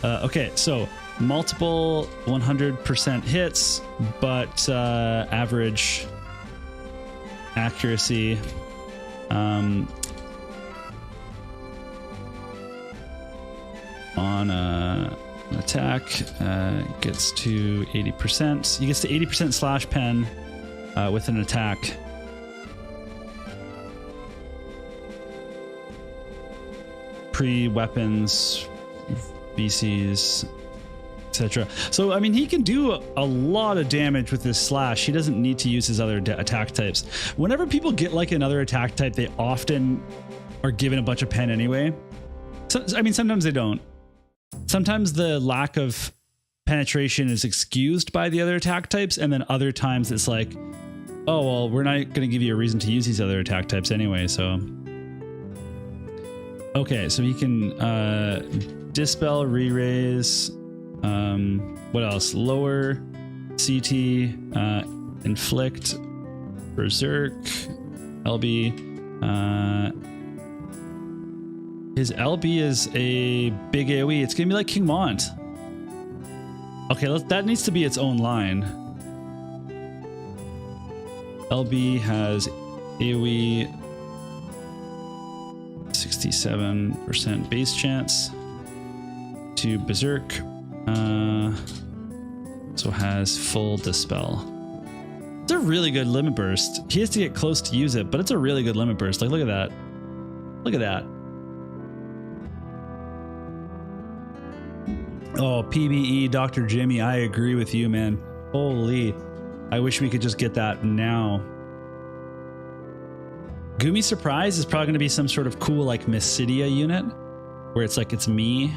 Okay, so multiple 100% hits, but average accuracy. On an attack, gets to 80%. He gets to 80% slash pen with an attack. Pre-weapons, BCs, etc. So, I mean, he can do a lot of damage with this slash. He doesn't need to use his other attack types. Whenever people get like another attack type, they often are given a bunch of pen anyway. So, I mean, sometimes they don't. Sometimes the lack of penetration is excused by the other attack types, and then other times it's like, oh, well, we're not going to give you a reason to use these other attack types anyway, so... Okay, so he can dispel, re-raise, what else? Lower, CT, inflict, berserk, LB. His LB is a big AoE. It's gonna be like King Mont. Okay, that needs to be its own line. LB has AoE 67% base chance to berserk. So has full dispel. It's a really good limit burst. He has to get close to use it, but it's a really good limit burst. Like, look at that. Look at that. Oh, PBE, Dr. Jimmy, I agree with you, man. Holy. I wish we could just get that now. Gumi Surprise is probably going to be some sort of cool, like, Mysidia unit, where it's like, it's me.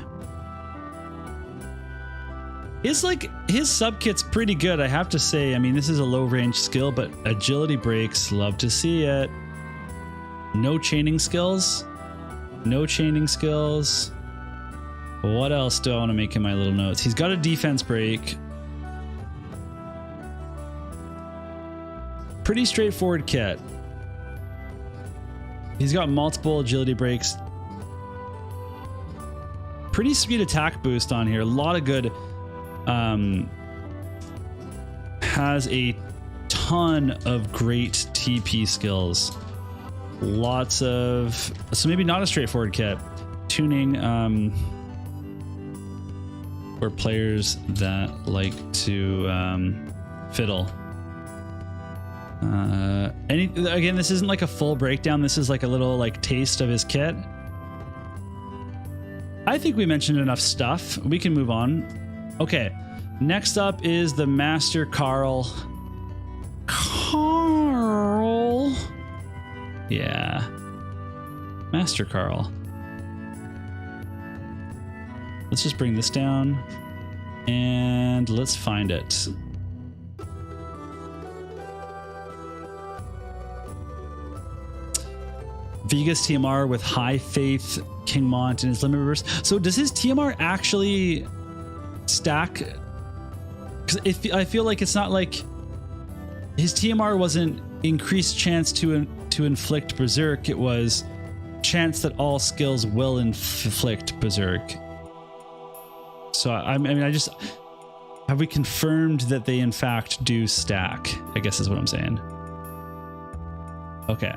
It's like, his sub-kit's pretty good, I have to say. I mean, this is a low-range skill, but agility breaks, love to see it. No chaining skills. No chaining skills. What else do I want to make in my little notes? He's got a defense break. Pretty straightforward kit. He's got multiple agility breaks. Pretty sweet attack boost on here. A lot of good. Has a ton of great TP skills. Lots of, so maybe not a straightforward kit. Tuning for players that like to fiddle. Again, this isn't like a full breakdown. This is like a little like taste of his kit. I think we mentioned enough stuff. We can move on. Okay. Next up is the Master Carl. Carl. Yeah. Master Carl. Let's just bring this down and let's find it. Vega's TMR with High Faith, King Mont, and his limit reverse. So does his TMR actually stack? Because I feel like it's not like his TMR wasn't increased chance to inflict berserk. It was chance that all skills will inflict berserk. So I mean, have we confirmed that they in fact do stack? I guess is what I'm saying. Okay.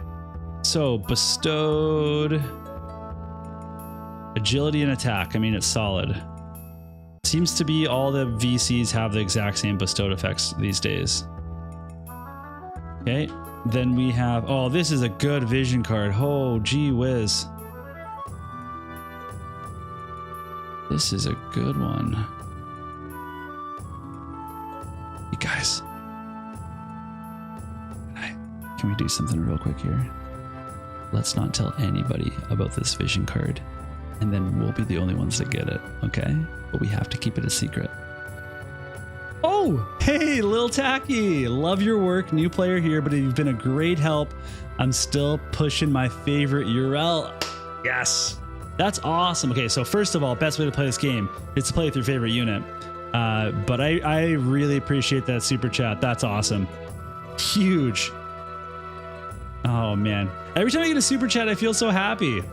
So bestowed agility and attack. I mean, it's solid. Seems to be all the VCs have the exact same bestowed effects these days. Okay. Then we have, oh, this is a good vision card. Oh, gee whiz. This is a good one. You guys. Can we do something real quick here? Let's not tell anybody about this vision card, and then we'll be the only ones that get it, okay? But we have to keep it a secret. Oh, hey, Lil Tacky. Love your work. New player here, but you've been a great help. I'm still pushing my favorite URL. Yes, that's awesome. Okay, so first of all, best way to play this game is to play with your favorite unit. But I really appreciate that super chat. That's awesome. Huge. Oh, man. Every time I get a super chat, I feel so happy.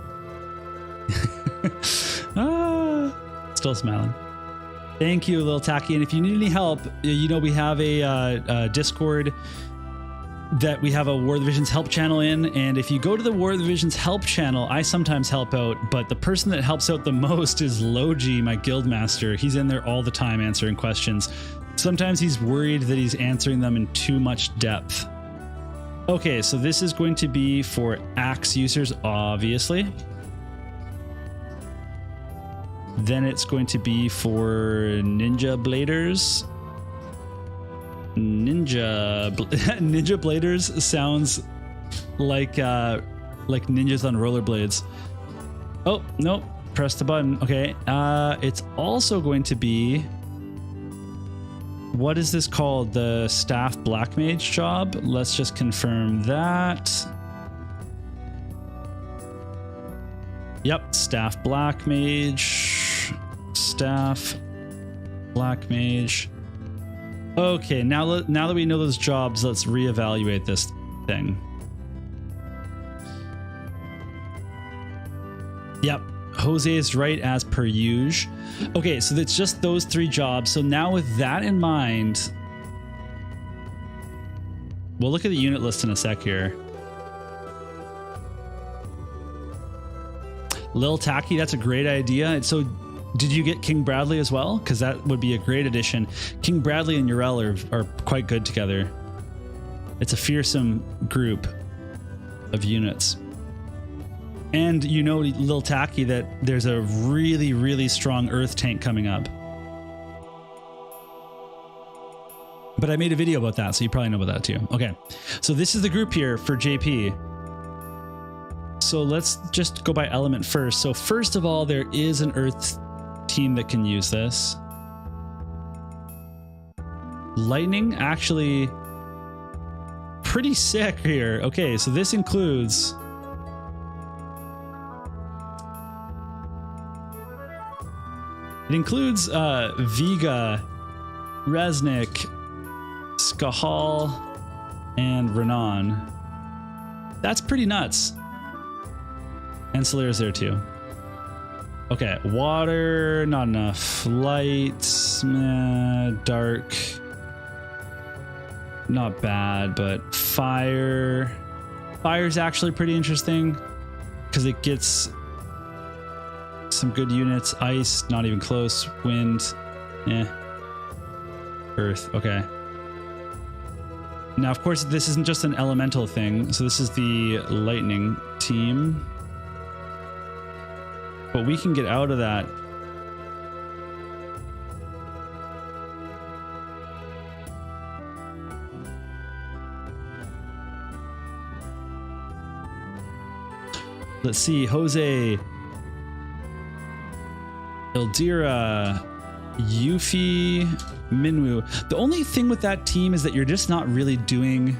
Still smiling. Thank you, Lil Tacky. And if you need any help, you know, we have a Discord that we have a War of the Visions help channel in. And if you go to the War of the Visions help channel, I sometimes help out, but the person that helps out the most is Logi, my guild master. He's in there all the time answering questions. Sometimes he's worried that he's answering them in too much depth. Okay, so this is going to be for axe users, obviously. Then it's going to be for ninja bladers. Ninja bladers sounds like ninjas on rollerblades. Oh, nope. Press the button. Okay. It's also going to be, what is this called? The staff black mage job. Let's just confirm that. Yep, staff black mage. Staff black mage. Okay, now that we know those jobs, let's reevaluate this thing. Yep, Jose is right as per usual. Okay, so it's just those three jobs. So now with that in mind, we'll look at the unit list in a sec here. Lil Tacky, that's a great idea. And so did you get King Bradley as well? Because that would be a great addition. King Bradley and Urel are quite good together. It's a fearsome group of units. And you know, Lil Tacky, that there's a really, really strong earth tank coming up. But I made a video about that, so you probably know about that too. Okay, so this is the group here for JP. So let's just go by element first. So first of all, there is an earth team that can use this. Lightning, actually pretty sick here. Okay, so this includes Vega, Resnick, Skahal, and Renan. That's pretty nuts. And Solera's there too. Okay, water, not enough. Light, dark. Not bad, but fire. Fire's actually pretty interesting because it gets some good units. Ice, not even close. Wind, Earth, okay. Now, of course, this isn't just an elemental thing. So this is the lightning team. But we can get out of that. Let's see, Jose, Ildira, Yuffie, Minwoo. The only thing with that team is that you're just not really doing...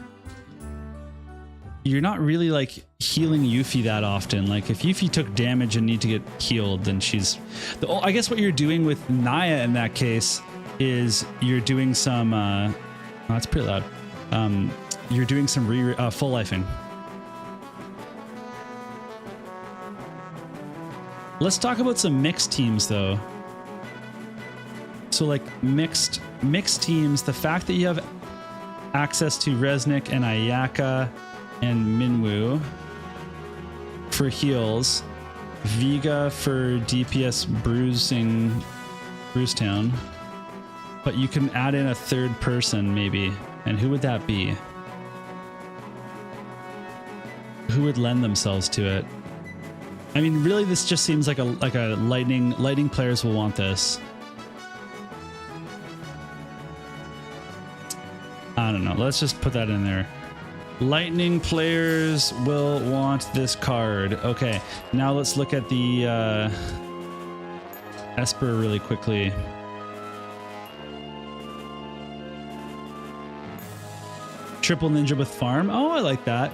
You're not really like healing Yuffie that often. Like if Yuffie took damage and need to get healed, then she's... I guess what you're doing with Naya in that case is you're doing some... oh, that's pretty loud. You're doing some full lifing. Let's talk about some mixed teams though. So like mixed teams, the fact that you have access to Resnick and Ayaka and Minwoo for heals, Vega for DPS Bruisetown, but you can add in a third person maybe. And who would that be? Who would lend themselves to it? I mean, really, this just seems like a lightning players will want this. I don't know. Let's just put that in there. Lightning players will want this card. Okay, now let's look at the Esper really quickly. Triple Ninja with Farm. Oh, I like that.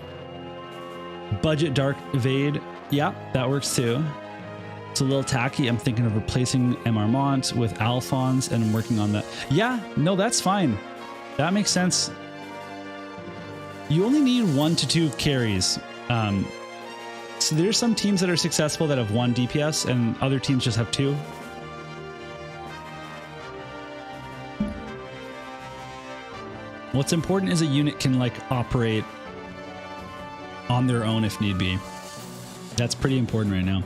Budget Dark Evade. Yeah, that works too. It's a little tacky. I'm thinking of replacing Emarmont with Alphonse and I'm working on that. Yeah, no, that's fine. That makes sense. You only need 1 to 2 carries. So there's some teams that are successful that have 1 DPS and other teams just have 2. What's important is a unit can like operate on their own if need be. That's pretty important right now.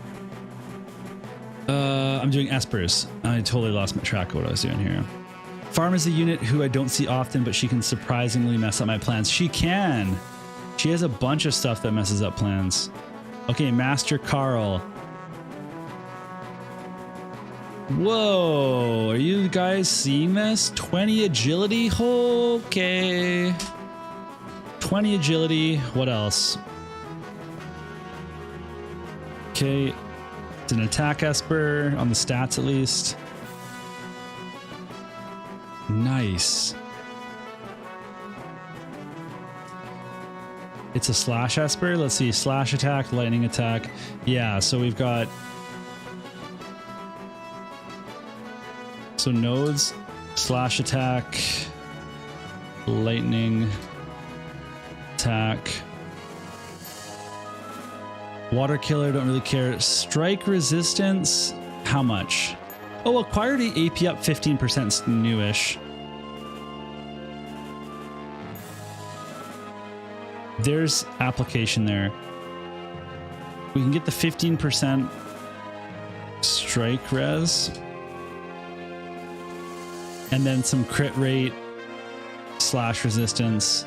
I'm doing Espers. I totally lost my track of what I was doing here. Farm is a unit who I don't see often, but she can surprisingly mess up my plans. She can. She has a bunch of stuff that messes up plans. Okay, Master Carl. Whoa, are you guys seeing this? 20 agility? Okay. 20 agility. What else? Okay, it's an attack Esper on the stats at least. Nice. It's a slash Esper. Let's see, slash attack, lightning attack. Yeah, so we've got... So nodes, slash attack, lightning attack. Water killer, don't really care. Strike resistance, how much? Oh, acquired AP up 15%, newish. There's application there. We can get the 15% strike res. And then some crit rate, slash resistance,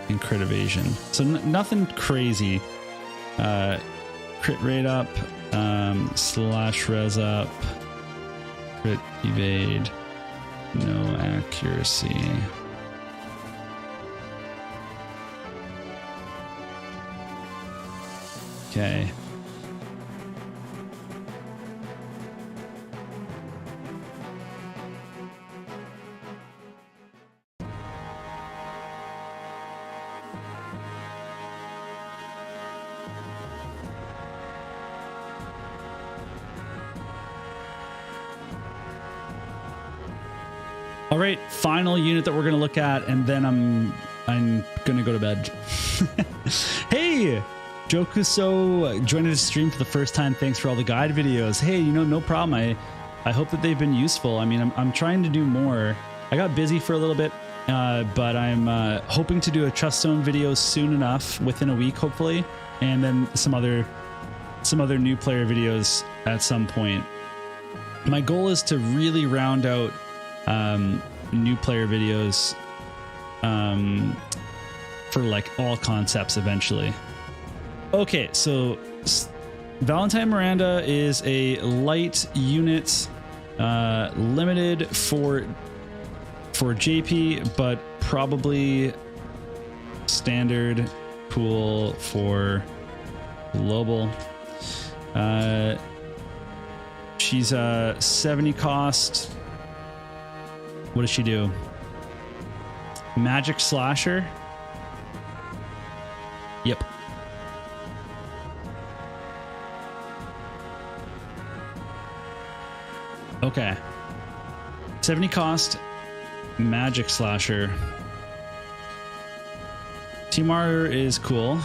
and crit evasion. So nothing crazy. Crit rate up, slash res up, crit evade, no accuracy. Okay. All right, final unit that we're going to look at, and then I'm I'm gonna go to bed. Hey, Jokuso joining the stream for the first time. Thanks for all the guide videos. Hey, you know, no problem. I hope that they've been useful. I mean, I'm trying to do more. I got busy for a little bit, but I'm hoping to do a Truststone video soon enough, within a week, hopefully, and then some other new player videos at some point. My goal is to really round out new player videos for like all concepts eventually. Okay, so Valentine Miranda is a light unit, limited for JP, but probably standard pool for global. She's a 70 cost. What does she do? Magic slasher. Yep. Okay. 70 cost, magic slasher. T-Mar is cool.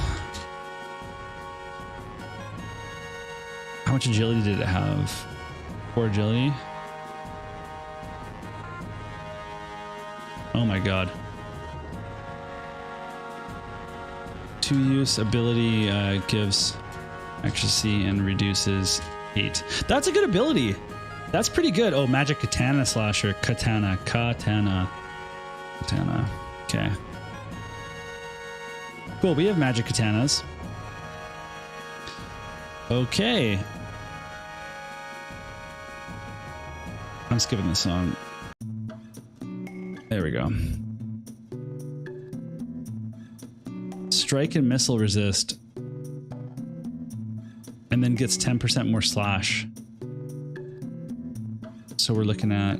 How much agility did it have? 4 agility. Oh my god. 2 use ability gives accuracy and reduces 8. That's a good ability. That's pretty good. Oh, magic katana slasher. Katana. Okay. Cool. We have magic katanas. Okay. I'm skipping this song. There we go. Strike and missile resist. And then gets 10% more slash. So we're looking at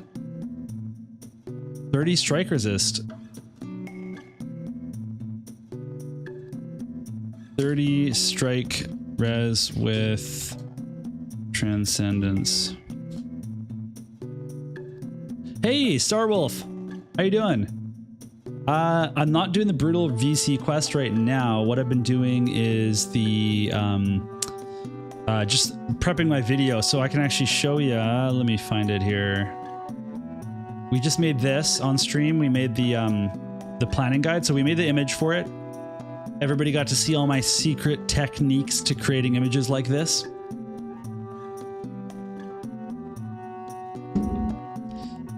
30 strike resist. 30 strike res with transcendence. Hey, Starwolf, how you doing? I'm not doing the brutal VC quest right now. What I've been doing is the just prepping my video so I can actually show you. Let me find it here. We just made this on stream. We made the planning guide, so we made the image for it. Everybody got to see all my secret techniques to creating images like this.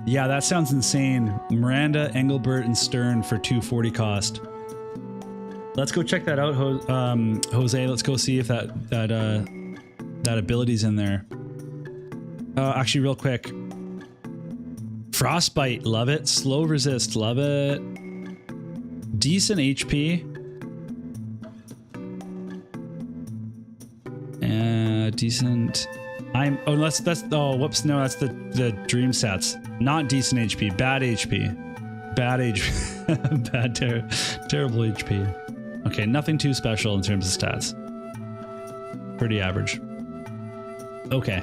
Yeah, that sounds insane. Miranda, Engelbert, and Stern for 240 cost. Let's go check that out, Jose. Let's go see if that ability's in there. Actually, real quick. Frostbite, love it. Slow resist, love it. Decent HP. Decent. Oh, that's oh, whoops, no, that's the dream sets. Not decent HP, bad HP. Bad HP. Bad, terrible HP. Okay, nothing too special in terms of stats. Pretty average. Okay.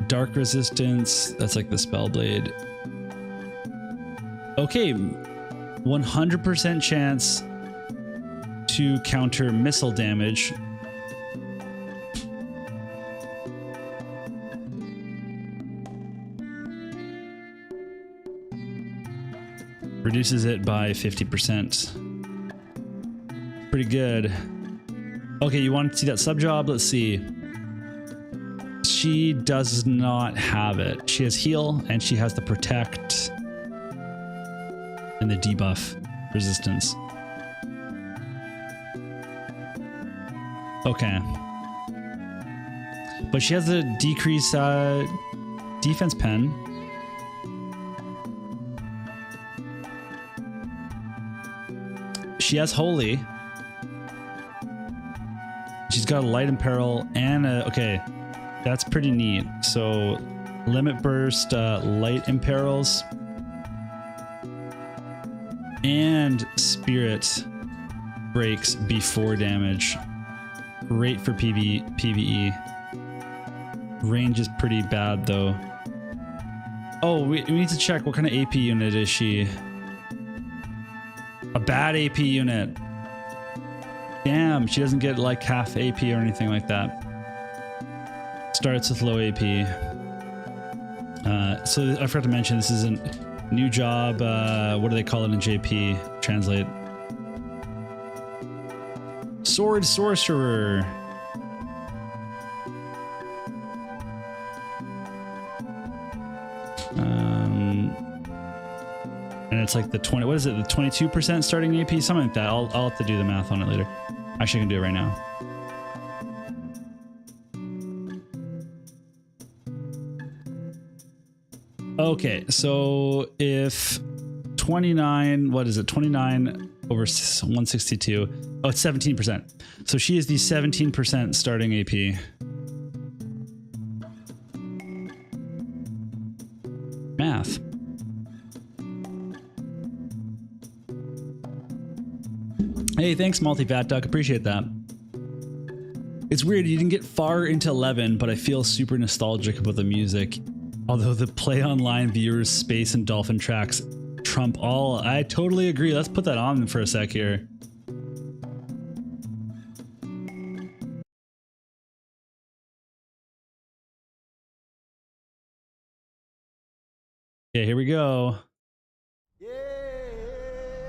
Dark resistance, that's like the Spellblade. Okay, 100% chance to counter missile damage. Reduces it by 50%. Pretty good. Okay, you want to see that sub job? Let's see. She does not have it. She has heal and she has the protect and the debuff resistance. Okay. But she has a decrease defense pen. She has holy. She's got a light imperil and a, okay, that's pretty neat. So limit burst, light imperils, and spirit breaks before damage. Great for PvE. Range is pretty bad though. Oh, we need to check what kind of AP unit is she. A bad AP unit. Damn, she doesn't get like half AP or anything like that. Starts with low AP. So I forgot to mention, this is a new job. What do they call it in JP? Translate. Sword Sorcerer. And it's like the 20, what is it? The 22% starting AP, something like that. I'll have to do the math on it later. Actually, I can do it right now. Okay, so if 29, what is it? 29 over 162. Oh, it's 17%. So she is the 17% starting AP. Math. Hey, thanks, Multi-Fat Duck. Appreciate that. It's weird, you didn't get far into 11, but I feel super nostalgic about the music. Although the Play Online viewers, Space, and Dolphin tracks trump all. I totally agree. Let's put that on for a sec here. Okay, here we go.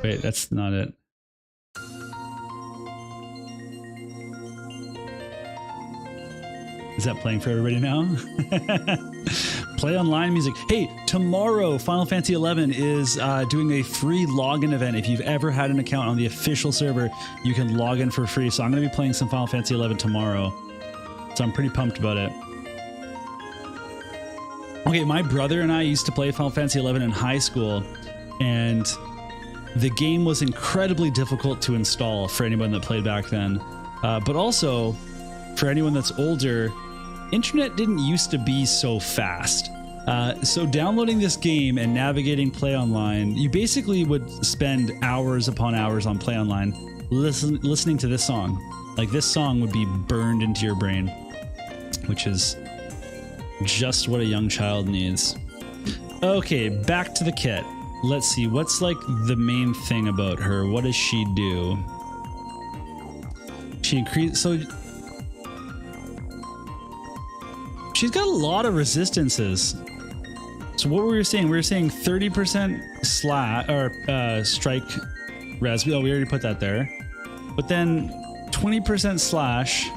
Wait, that's not it. Is that playing for everybody now? Play Online music. Hey, tomorrow Final Fantasy XI is doing a free login event. If you've ever had an account on the official server, you can log in for free. So I'm going to be playing some Final Fantasy XI tomorrow. So I'm pretty pumped about it. Okay, my brother and I used to play Final Fantasy XI in high school, and the game was incredibly difficult to install for anyone that played back then. But also, for anyone that's older, internet didn't used to be so fast. So downloading this game and navigating Play Online, you basically would spend hours upon hours on Play Online listening to this song. Like, this song would be burned into your brain, which is just what a young child needs. Okay, back to the kit. Let's see, what's like the main thing about her? What does she do? She increased, so she's got a lot of resistances. So what were we saying? We were saying 30% strike res. Oh, we already put that there. But then 20% slash.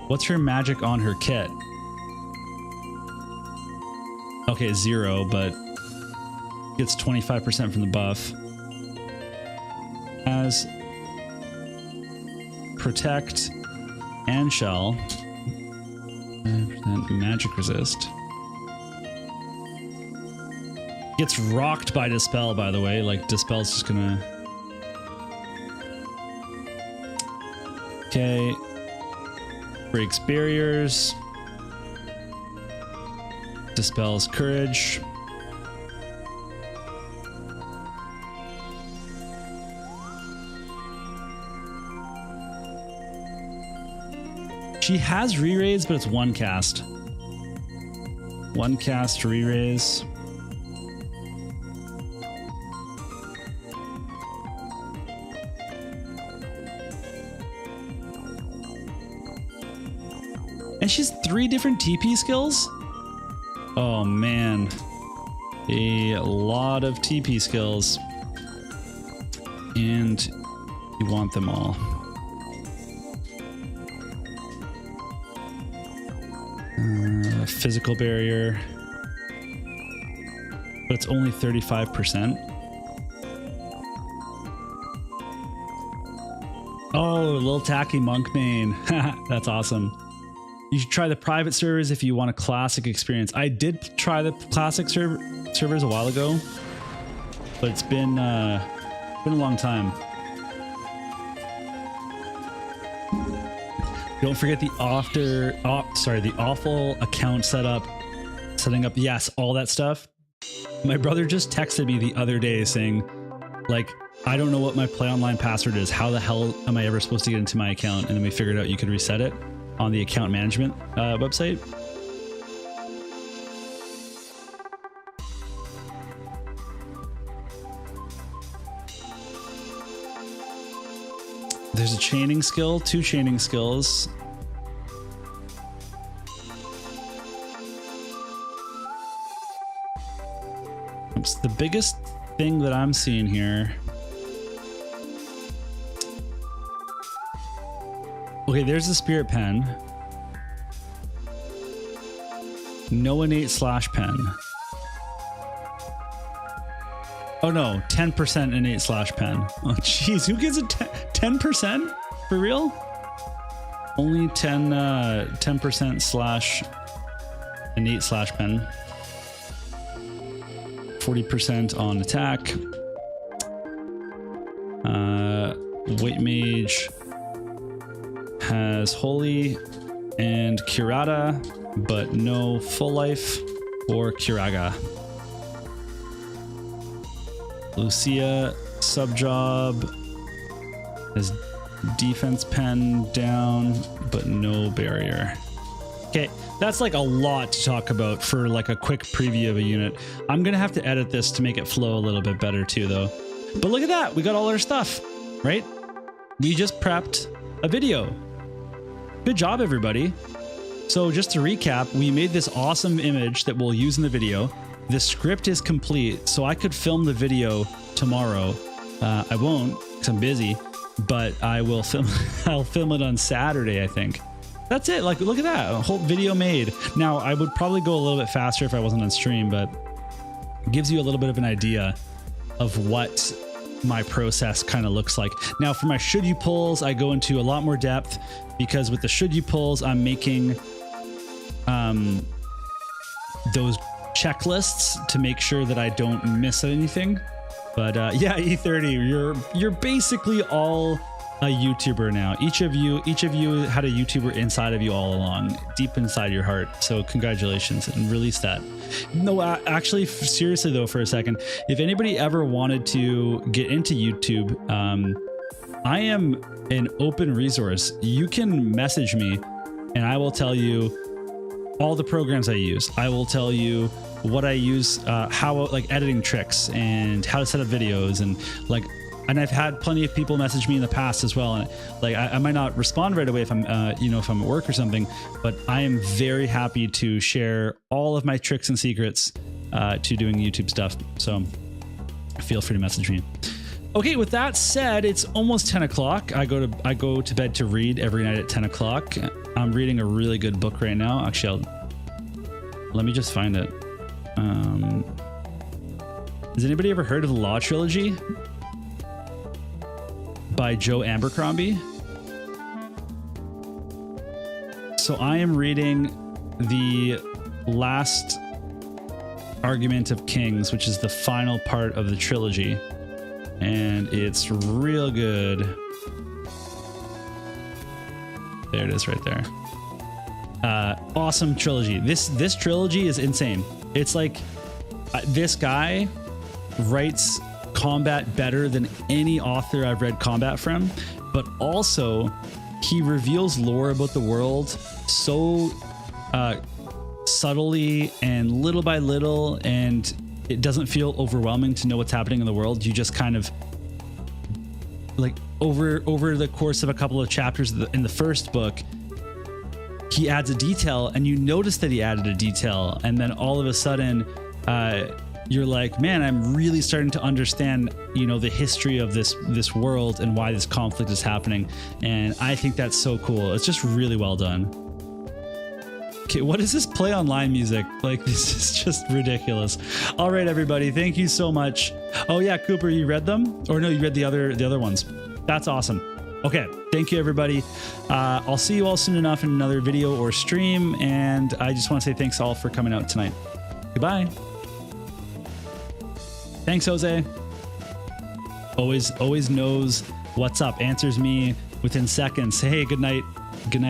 What's her magic on her kit? Okay, 0, but gets 25% from the buff. As protect and shell. Magic resist. Gets rocked by Dispel, by the way. Like, Dispel's just gonna... Okay. Breaks barriers. Dispels courage. She has re-raise, but it's one cast. One cast re-raise. And she's 3 different TP skills? Oh man. A lot of TP skills. And you want them all. Physical barrier. But it's only 35%. Oh, little tacky monk main. That's awesome. You should try the private servers if you want a classic experience. I did try the classic servers a while ago, but it's been a long time. Don't forget the the awful account setting up. Yes, all that stuff. My brother just texted me the other day saying, like, I don't know what my Play Online password is. How the hell am I ever supposed to get into my account? And then we figured out you could reset it on the account management website. There's a chaining skill, 2 chaining skills. The biggest thing that I'm seeing here. Okay, there's the spirit pen. No innate slash pen. Oh no, 10% innate slash pen. Oh jeez, who gives it 10%? For real? Only 10% slash innate slash pen. 40% on attack. White Mage has Holy and Curata, but no full life or Curaga. Lucia subjob has defense pen down, but no barrier. Okay, that's like a lot to talk about for like a quick preview of a unit. I'm gonna have to edit this to make it flow a little bit better too though. But look at that, we got all our stuff, right? We just prepped a video. Good job, everybody. So just to recap, we made this awesome image that we'll use in the video. The script is complete, so I could film the video tomorrow. I won't, because I'm busy, but I will film. I'll film it on Saturday, I think. That's it. Like, look at that, a whole video made. Now, I would probably go a little bit faster if I wasn't on stream, but it gives you a little bit of an idea of what my process kind of looks like. Now, for my should you pulls, I go into a lot more depth because with the should you pulls, I'm making those checklists to make sure that I don't miss anything. But yeah, E30, you're basically all a YouTuber now. Each of you had a YouTuber inside of you all along, deep inside your heart. So congratulations, and release that. No, actually, seriously though, for a second, if anybody ever wanted to get into YouTube, I am an open resource. You can message me and I will tell you all the programs I use. I will tell you what I use, how, like, editing tricks and how to set up videos, and like, and I've had plenty of people message me in the past as well. And like, I might not respond right away if I'm, if I'm at work or something, but I am very happy to share all of my tricks and secrets to doing YouTube stuff. So feel free to message me. Okay, with that said, it's almost 10 o'clock. I go to bed to read every night at 10 o'clock. I'm reading a really good book right now. Actually, let me just find it. Has anybody ever heard of the Law Trilogy by Joe Abercrombie? So I am reading the last Argument of Kings, which is the final part of the trilogy, and it's real good. There it is right there. Awesome trilogy. This trilogy is insane. It's like this guy writes combat better than any author I've read combat from, but also he reveals lore about the world so subtly and little by little, and it doesn't feel overwhelming to know what's happening in the world. You just kind of like over the course of a couple of chapters in the first book, he adds a detail and you notice that he added a detail, and then all of a sudden you're like, man, I'm really starting to understand, the history of this world and why this conflict is happening. And I think that's so cool. It's just really well done. Okay, what is this play online music? Like, this is just ridiculous. All right, everybody, thank you so much. Oh yeah, Cooper, you read them? Or no, you read the other ones. That's awesome. Okay, thank you, everybody. I'll see you all soon enough in another video or stream, and I just want to say thanks all for coming out tonight. Goodbye. Thanks, Jose. Always knows what's up. Answers me within seconds. Hey, good night.